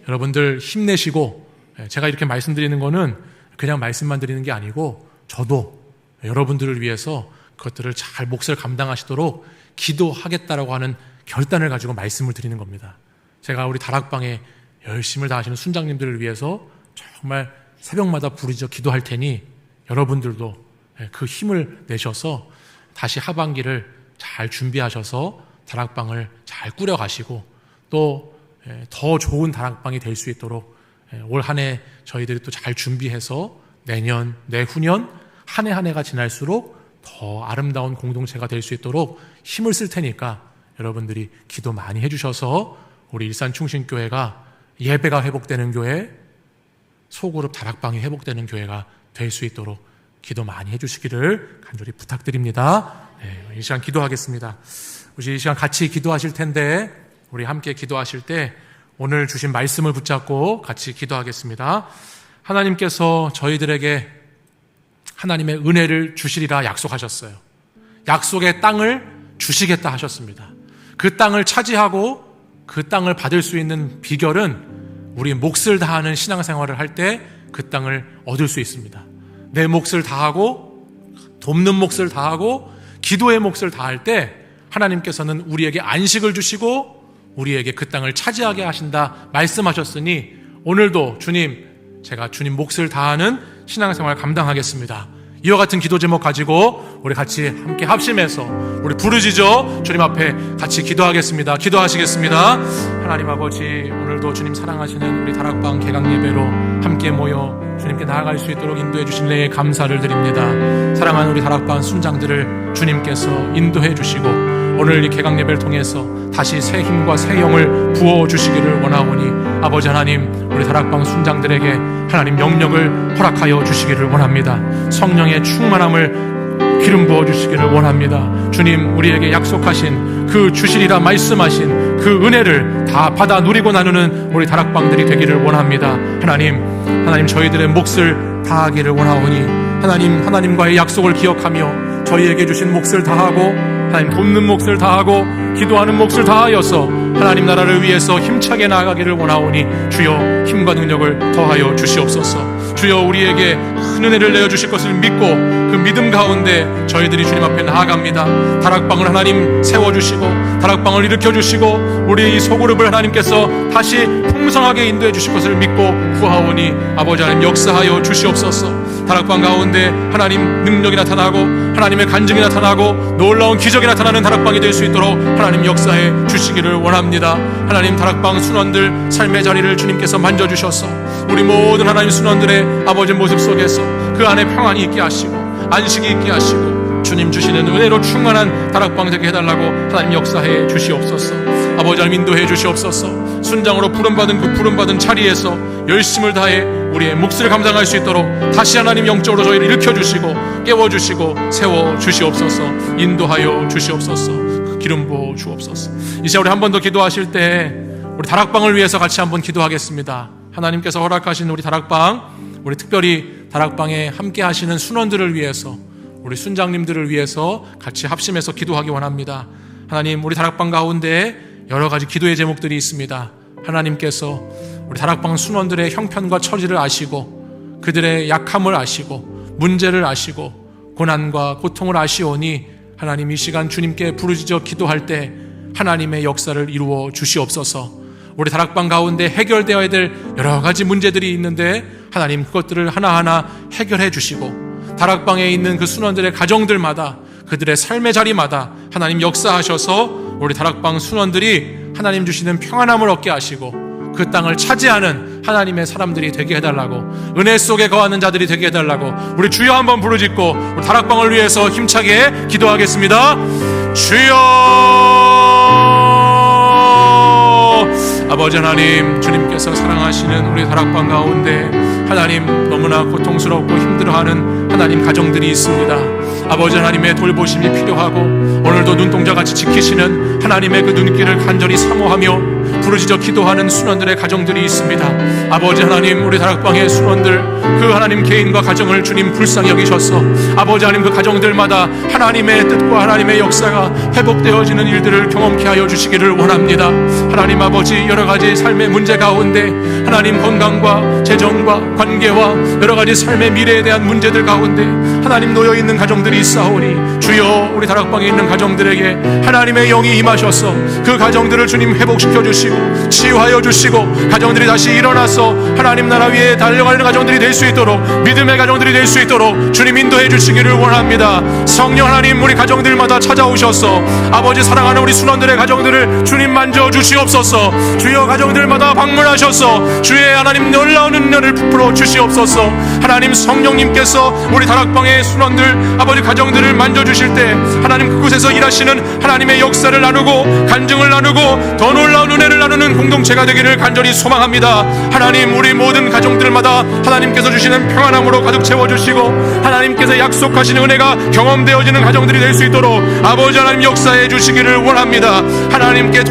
여러분들 힘내시고, 제가 이렇게 말씀드리는 거는 그냥 말씀만 드리는 게 아니고 저도 여러분들을 위해서 그것들을 잘 몫을 감당하시도록 기도하겠다라고 하는 결단을 가지고 말씀을 드리는 겁니다. 제가 우리 다락방에 열심을 다하시는 순장님들을 위해서 정말 새벽마다 부르짖어 기도할 테니 여러분들도 그 힘을 내셔서 다시 하반기를 잘 준비하셔서 다락방을 잘 꾸려가시고 또 더 좋은 다락방이 될 수 있도록 올 한 해 저희들이 또 잘 준비해서 내년, 내후년 한 해 한 해가 지날수록 더 아름다운 공동체가 될 수 있도록 힘을 쓸 테니까 여러분들이 기도 많이 해주셔서 우리 일산충신교회가 예배가 회복되는 교회, 소그룹 다락방이 회복되는 교회가 될 수 있도록 기도 많이 해주시기를 간절히 부탁드립니다. 이 시간 기도하겠습니다. 우리 이 시간 같이 기도하실 텐데 우리 함께 기도하실 때 오늘 주신 말씀을 붙잡고 같이 기도하겠습니다. 하나님께서 저희들에게 하나님의 은혜를 주시리라 약속하셨어요. 약속의 땅을 주시겠다 하셨습니다. 그 땅을 차지하고 그 땅을 받을 수 있는 비결은 우리 몫을 다하는 신앙생활을 할 때 그 땅을 얻을 수 있습니다. 내 몫을 다하고 돕는 몫을 다하고 기도의 몫을 다할 때 하나님께서는 우리에게 안식을 주시고 우리에게 그 땅을 차지하게 하신다 말씀하셨으니 오늘도 주님, 제가 주님 몫을 다하는 신앙생활 감당하겠습니다. 이와 같은 기도 제목 가지고 우리 같이 함께 합심해서 우리 부르짖어 주님 앞에 같이 기도하겠습니다. 기도하시겠습니다. 하나님 아버지, 오늘도 주님 사랑하시는 우리 다락방 개강 예배로 함께 모여 주님께 나아갈 수 있도록 인도해 주신 은혜에 감사를 드립니다. 사랑하는 우리 다락방 순장들을 주님께서 인도해 주시고 오늘 이 개강 예배를 통해서 다시 새 힘과 새 영을 부어 주시기를 원하오니 아버지 하나님, 우리 다락방 순장들에게 하나님 영역을 허락하여 주시기를 원합니다. 성령의 충만함을 기름 부어 주시기를 원합니다. 주님, 우리에게 약속하신 그 주시리라 말씀하신 그 은혜를 다 받아 누리고 나누는 우리 다락방들이 되기를 원합니다. 하나님 저희들의 몫을 다하기를 원하오니 하나님과의 약속을 기억하며 저희에게 주신 몫을 다하고 하나님 돕는 몫을 다하고 기도하는 몫을 다하여서 하나님 나라를 위해서 힘차게 나아가기를 원하오니 주여 힘과 능력을 더하여 주시옵소서. 주여 우리에게 큰 은혜를 내어주실 것을 믿고 그 믿음 가운데 저희들이 주님 앞에 나아갑니다. 다락방을 하나님 세워주시고 다락방을 일으켜주시고 우리 이 소그룹을 하나님께서 다시 풍성하게 인도해 주실 것을 믿고 구하오니 아버지 하나님 역사하여 주시옵소서. 다락방 가운데 하나님 능력이 나타나고 하나님의 간증이 나타나고 놀라운 기적이 나타나는 다락방이 될 수 있도록 하나님 역사해 주시기를 원합니다. 하나님 다락방 순원들 삶의 자리를 주님께서 만져주셔서 우리 모든 하나님 순원들의 아버지 모습 속에서 그 안에 평안이 있게 하시고 안식이 있게 하시고 주님 주시는 은혜로 충만한 다락방 되게 해달라고 하나님 역사해 주시옵소서. 아버지 하나님 인도해 주시옵소서. 순장으로 부름받은 그 부름받은 자리에서 열심을 다해 우리의 몫을 감당할 수 있도록 다시 하나님 영적으로 저희를 일으켜주시고 깨워주시고 세워주시옵소서. 인도하여 주시옵소서. 그 기름 부어 주옵소서. 이제 우리 한 번 더 기도하실 때 우리 다락방을 위해서 같이 한번 기도하겠습니다. 하나님께서 허락하신 우리 다락방, 우리 특별히 다락방에 함께 하시는 순원들을 위해서, 우리 순장님들을 위해서 같이 합심해서 기도하기 원합니다. 하나님, 우리 다락방 가운데 여러 가지 기도의 제목들이 있습니다. 하나님께서 우리 다락방 순원들의 형편과 처지를 아시고 그들의 약함을 아시고 문제를 아시고 고난과 고통을 아시오니 하나님 이 시간 주님께 부르짖어 기도할 때 하나님의 역사를 이루어 주시옵소서. 우리 다락방 가운데 해결되어야 될 여러 가지 문제들이 있는데 하나님 그것들을 하나하나 해결해 주시고 다락방에 있는 그 순원들의 가정들마다 그들의 삶의 자리마다 하나님 역사하셔서 우리 다락방 순원들이 하나님 주시는 평안함을 얻게 하시고 그 땅을 차지하는 하나님의 사람들이 되게 해달라고, 은혜 속에 거하는 자들이 되게 해달라고 우리 주여 한번 부르짖고 우리 다락방을 위해서 힘차게 기도하겠습니다. 주여. 아버지 하나님, 주님께서 사랑하시는 우리 다락방 가운데 하나님 너무나 고통스럽고 힘들어하는 하나님 가정들이 있습니다. 아버지 하나님의 돌보심이 필요하고 오늘도 눈동자같이 지키시는 하나님의 그 눈길을 간절히 사모하며 부르짖어 기도하는 순원들의 가정들이 있습니다. 아버지 하나님, 우리 다락방의 순원들 그 하나님 개인과 가정을 주님 불쌍히 여기셔서 아버지 하나님 그 가정들마다 하나님의 뜻과 하나님의 역사가 회복되어지는 일들을 경험케 하여 주시기를 원합니다. 하나님 아버지, 여러 가지 삶의 문제 가운데 하나님 건강과 재정과 관계와 여러 가지 삶의 미래에 대한 문제들 가운데 하나님 놓여있는 가정들이 있사오니 주여 우리 다락방에 있는 가정들에게 하나님의 영이 임하셔서 그 가정들을 주님 회복시켜 주시고 치유하여 주시고 가정들이 다시 일어나서 하나님 나라 위에 달려가는 가정들이 될 수 있도록 믿음의 가정들이 될 수 있도록 주님 인도해 주시기를 원합니다. 성령 하나님, 우리 가정들마다 찾아오셔서 아버지 사랑하는 우리 순원들의 가정들을 주님 만져 주시옵소서. 주여 가정들마다 방문하셔서 주의 하나님 놀라운 은혜를 부풀어 주시옵소서. 하나님 성령님께서 우리 다락방의 순원들 아버지 가정들을 만져주실 때 하나님 그곳에서 일하시는 하나님의 역사를 나누고 간증을 나누고 더 놀라운 은혜를 나누는 공동체가 되기를 간절히 소망합니다. 하나님, 우리 모든 가정들마다 하나님께서 주시는 평안함으로 가득 채워주시고 하나님께서 약속하시는 은혜가 경험되어지는 가정들이 될 수 있도록 아버지 하나님 역사해 주시기를 원합니다. 하나님께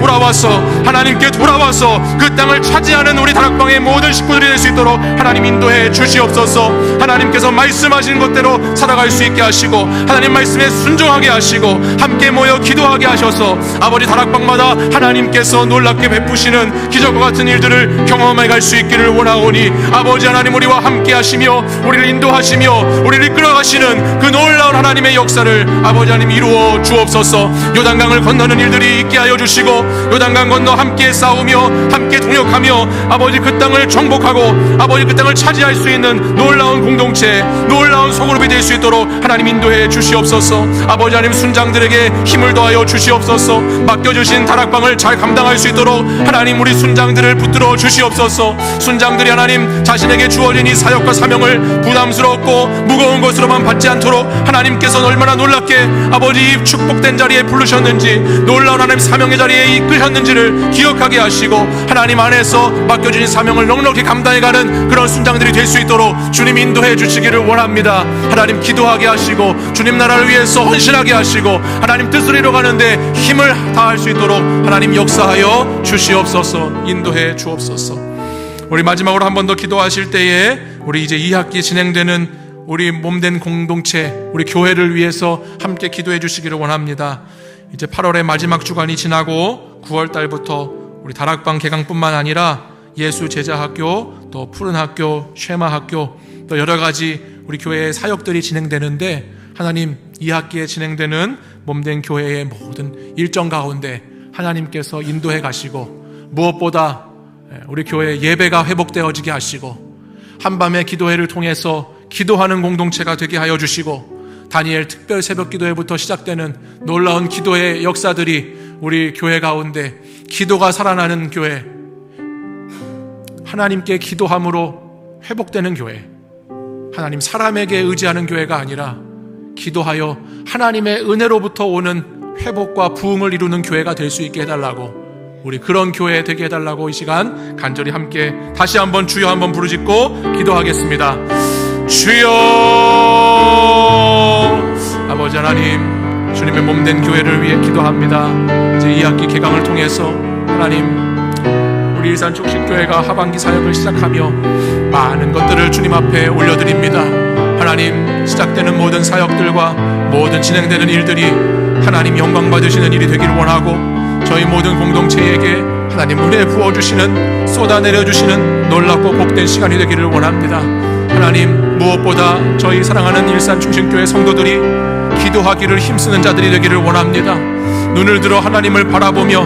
돌아와서 그 땅을 차지하는 우리 다락방의 모든 식구들이 될 수 있도록 하나님 인도해 주시옵소서. 하나님께서 말씀하신 것대로 살아갈 수 있게 하시고 하나님 말씀에 순종하게 하시고 함께 모여 기도하게 하셔서 아버지 다락방마다 하나님께서 놀랍게 베푸시는 기적과 같은 일들을 경험해 갈 수 있기를 원하오니 아버지 하나님 우리와 함께 하시며 우리를 인도하시며 우리를 이끌어 가시는 그 놀라운 하나님의 역사를 아버지 하나님 이루어 주옵소서. 요단강을 건너는 일들이 있게 하여 주시고 요단강 건너 함께 싸우며 함께 동역하며 아버지 그 땅을 정복하고 아버지 그 땅을 차지할 수 있는 놀라운 공동체, 놀라운 소그룹이 될 수 있도록 하나님 인도해 주시옵소서. 아버지 하나님 순장들에게 힘을 더하여 주시옵소서. 맡겨주신 다락방을 잘 감당할 수 있도록 하나님 우리 순장들을 붙들어 주시옵소서. 순장들이 하나님 자신에게 주어진 이 사역과 사명을 부담스럽고 무거운 것으로만 받지 않도록 하나님께서 얼마나 놀랍게 아버지 이 축복된 자리에 부르셨는지 놀라운 하나님 사명의 자리에 이끄셨는지를 기억하게 하시고 하나님 안에서 맡겨진 사명을 넉넉히 감당해가는 그런 순장들이 될 수 있도록 주님 인도해 주시기를 원합니다. 하나님 기도하게 하시고 주님 나라를 위해서 헌신하게 하시고 하나님 뜻을 이뤄가는데 힘을 다할 수 있도록 하나님 역사하여 주시옵소서. 인도해 주옵소서. 우리 마지막으로 한 번 더 기도하실 때에 우리 이제 2학기 진행되는 우리 몸된 공동체, 우리 교회를 위해서 함께 기도해 주시기를 원합니다. 이제 8월의 마지막 주간이 지나고 9월 달부터 우리 다락방 개강뿐만 아니라 예수 제자학교, 또 푸른 학교, 쉐마 학교, 또 여러 가지 우리 교회의 사역들이 진행되는데 하나님 2학기에 진행되는 몸된 교회의 모든 일정 가운데 하나님께서 인도해 가시고 무엇보다 우리 교회 예배가 회복되어지게 하시고 한밤의 기도회를 통해서 기도하는 공동체가 되게 하여 주시고, 다니엘 특별 새벽 기도회부터 시작되는 놀라운 기도의 역사들이 우리 교회 가운데 기도가 살아나는 교회, 하나님께 기도함으로 회복되는 교회, 하나님 사람에게 의지하는 교회가 아니라 기도하여 하나님의 은혜로부터 오는 회복과 부흥을 이루는 교회가 될 수 있게 해달라고, 우리 그런 교회 되게 해달라고 이 시간 간절히 함께 다시 한번 주여 한번 부르짖고 기도하겠습니다. 주여. 아버지 하나님, 주님의 몸된 교회를 위해 기도합니다. 이제 2학기 개강을 통해서 하나님, 우리 일산 축신교회가 하반기 사역을 시작하며 많은 것들을 주님 앞에 올려드립니다. 하나님, 시작되는 모든 사역들과 모든 진행되는 일들이 하나님 영광 받으시는 일이 되기를 원하고, 저희 모든 공동체에게 하나님 은혜 부어주시는, 쏟아내려주시는 놀랍고 복된 시간이 되기를 원합니다. 하나님, 무엇보다 저희 사랑하는 일산 축신교회 성도들이 기도하기를 힘쓰는 자들이 되기를 원합니다. 눈을 들어 하나님을 바라보며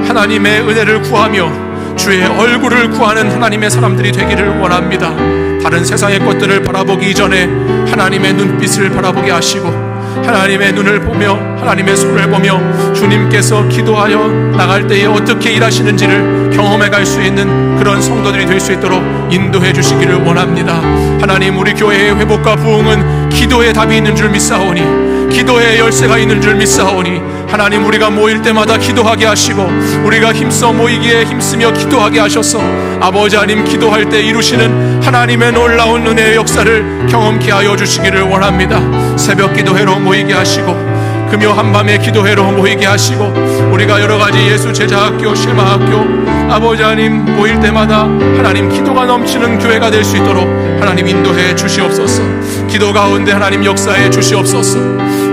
하나님의 은혜를 구하며 주의 얼굴을 구하는 하나님의 사람들이 되기를 원합니다. 다른 세상의 것들을 바라보기 이전에 하나님의 눈빛을 바라보게 하시고, 하나님의 눈을 보며 하나님의 손을 보며 주님께서 기도하여 나갈 때에 어떻게 일하시는지를 경험해 갈 수 있는 그런 성도들이 될 수 있도록 인도해 주시기를 원합니다. 하나님, 우리 교회의 회복과 부흥은 기도의 답이 있는 줄 믿사오니, 기도의 열쇠가 있는 줄 믿사오니, 하나님, 우리가 모일 때마다 기도하게 하시고 우리가 힘써 모이기에 힘쓰며 기도하게 하셔서 아버지 하나님, 기도할 때 이루시는 하나님의 놀라운 은혜의 역사를 경험케 하여 주시기를 원합니다. 새벽 기도회로 모이게 하시고 금요 한밤의 기도회로 모이게 하시고, 우리가 여러가지 예수 제자학교, 쉐마학교 아버지 하나님 모일 때마다 하나님 기도가 넘치는 교회가 될 수 있도록 하나님 인도해 주시옵소서. 기도 가운데 하나님 역사해 주시옵소서.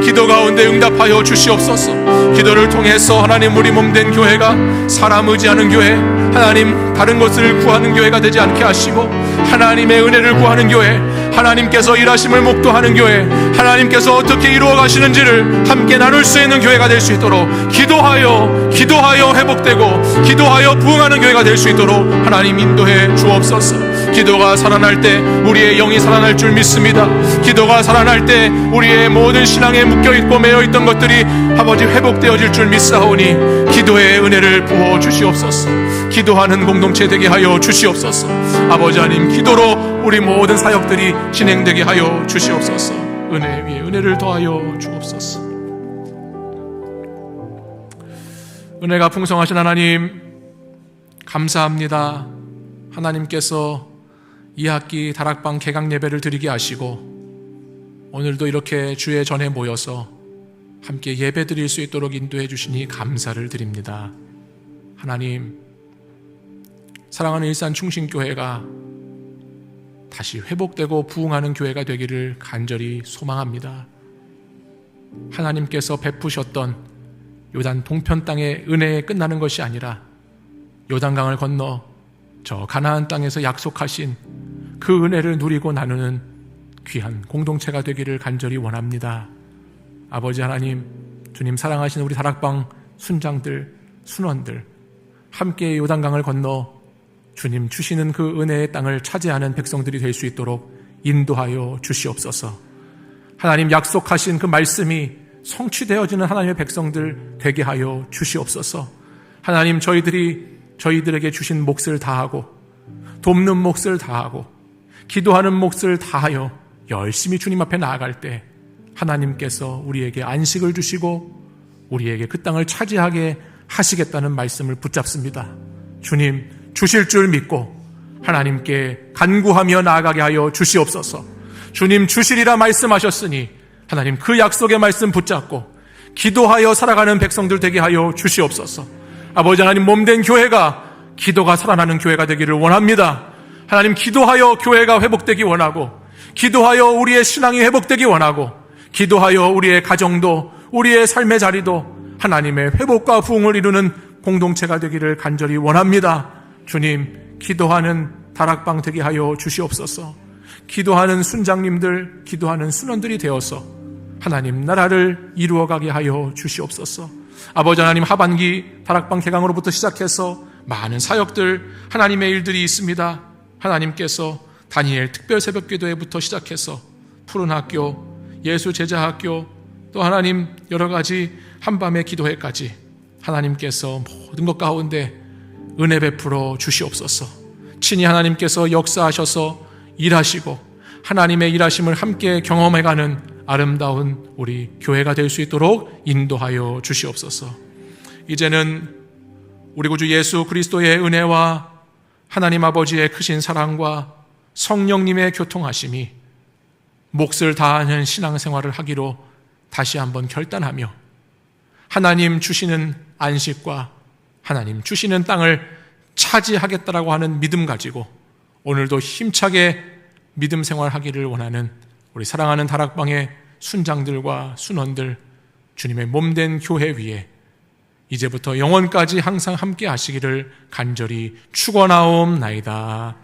기도 가운데 응답하여 주시옵소서. 기도를 통해서 하나님 우리 몸된 교회가 사람 의지하는 교회, 하나님 다른 것을 구하는 교회가 되지 않게 하시고 하나님의 은혜를 구하는 교회, 하나님께서 일하심을 목도하는 교회, 하나님께서 어떻게 이루어 가시는지를 함께 나눌 수 있는 교회가 될 수 있도록 기도하여 회복되고 기도하여 부흥하는 교회가 될 수 있도록 하나님 인도해 주옵소서. 기도가 살아날 때 우리의 영이 살아날 줄 믿습니다. 기도가 살아날 때 우리의 모든 신앙에 묶여있고 매여있던 것들이 아버지 회복되어질 줄 믿사오니 기도의 은혜를 부어 주시옵소서. 기도하는 공동체 되게 하여 주시옵소서. 아버지 하나님, 기도로 우리 모든 사역들이 진행되게 하여 주시옵소서. 은혜 위에 은혜를 더하여 주옵소서. 은혜가 풍성하신 하나님, 감사합니다. 하나님께서 2학기 다락방 개강 예배를 드리게 하시고 오늘도 이렇게 주의 전에 모여서 함께 예배 드릴 수 있도록 인도해 주시니 감사를 드립니다. 하나님, 사랑하는 일산 충신교회가 다시 회복되고 부흥하는 교회가 되기를 간절히 소망합니다. 하나님께서 베푸셨던 요단 동편 땅의 은혜에 끝나는 것이 아니라 요단강을 건너 저 가나안 땅에서 약속하신 그 은혜를 누리고 나누는 귀한 공동체가 되기를 간절히 원합니다. 아버지 하나님, 주님 사랑하시는 우리 다락방 순장들, 순원들 함께 요단강을 건너 주님 주시는 그 은혜의 땅을 차지하는 백성들이 될 수 있도록 인도하여 주시옵소서. 하나님 약속하신 그 말씀이 성취되어지는 하나님의 백성들 되게 하여 주시옵소서. 하나님, 저희들에게 주신 몫을 다하고 돕는 몫을 다하고 기도하는 몫을 다하여 열심히 주님 앞에 나아갈 때 하나님께서 우리에게 안식을 주시고 우리에게 그 땅을 차지하게 하시겠다는 말씀을 붙잡습니다. 주님 주실 줄 믿고 하나님께 간구하며 나아가게 하여 주시옵소서. 주님 주시리라 말씀하셨으니 하나님 그 약속의 말씀 붙잡고 기도하여 살아가는 백성들 되게 하여 주시옵소서. 아버지 하나님, 몸된 교회가 기도가 살아나는 교회가 되기를 원합니다. 하나님, 기도하여 교회가 회복되기 원하고 기도하여 우리의 신앙이 회복되기 원하고 기도하여 우리의 가정도 우리의 삶의 자리도 하나님의 회복과 부흥을 이루는 공동체가 되기를 간절히 원합니다. 주님, 기도하는 다락방 되게 하여 주시옵소서. 기도하는 순장님들, 기도하는 순원들이 되어서 하나님 나라를 이루어가게 하여 주시옵소서. 아버지 하나님, 하반기 다락방 개강으로부터 시작해서 많은 사역들, 하나님의 일들이 있습니다. 하나님께서 다니엘 특별 새벽 기도회부터 시작해서 푸른 학교, 예수 제자 학교, 또 하나님 여러 가지 한밤의 기도회까지 하나님께서 모든 것 가운데 은혜 베풀어 주시옵소서. 친히 하나님께서 역사하셔서 일하시고 하나님의 일하심을 함께 경험해가는 아름다운 우리 교회가 될 수 있도록 인도하여 주시옵소서. 이제는 우리 구주 예수 그리스도의 은혜와 하나님 아버지의 크신 사랑과 성령님의 교통하심이 몫을 다하는 신앙생활을 하기로 다시 한번 결단하며 하나님 주시는 안식과 하나님 주시는 땅을 차지하겠다라고 하는 믿음 가지고 오늘도 힘차게 믿음 생활하기를 원하는 우리 사랑하는 다락방의 순장들과 순원들, 주님의 몸된 교회 위에 이제부터 영원까지 항상 함께 하시기를 간절히 축원하옵나이다.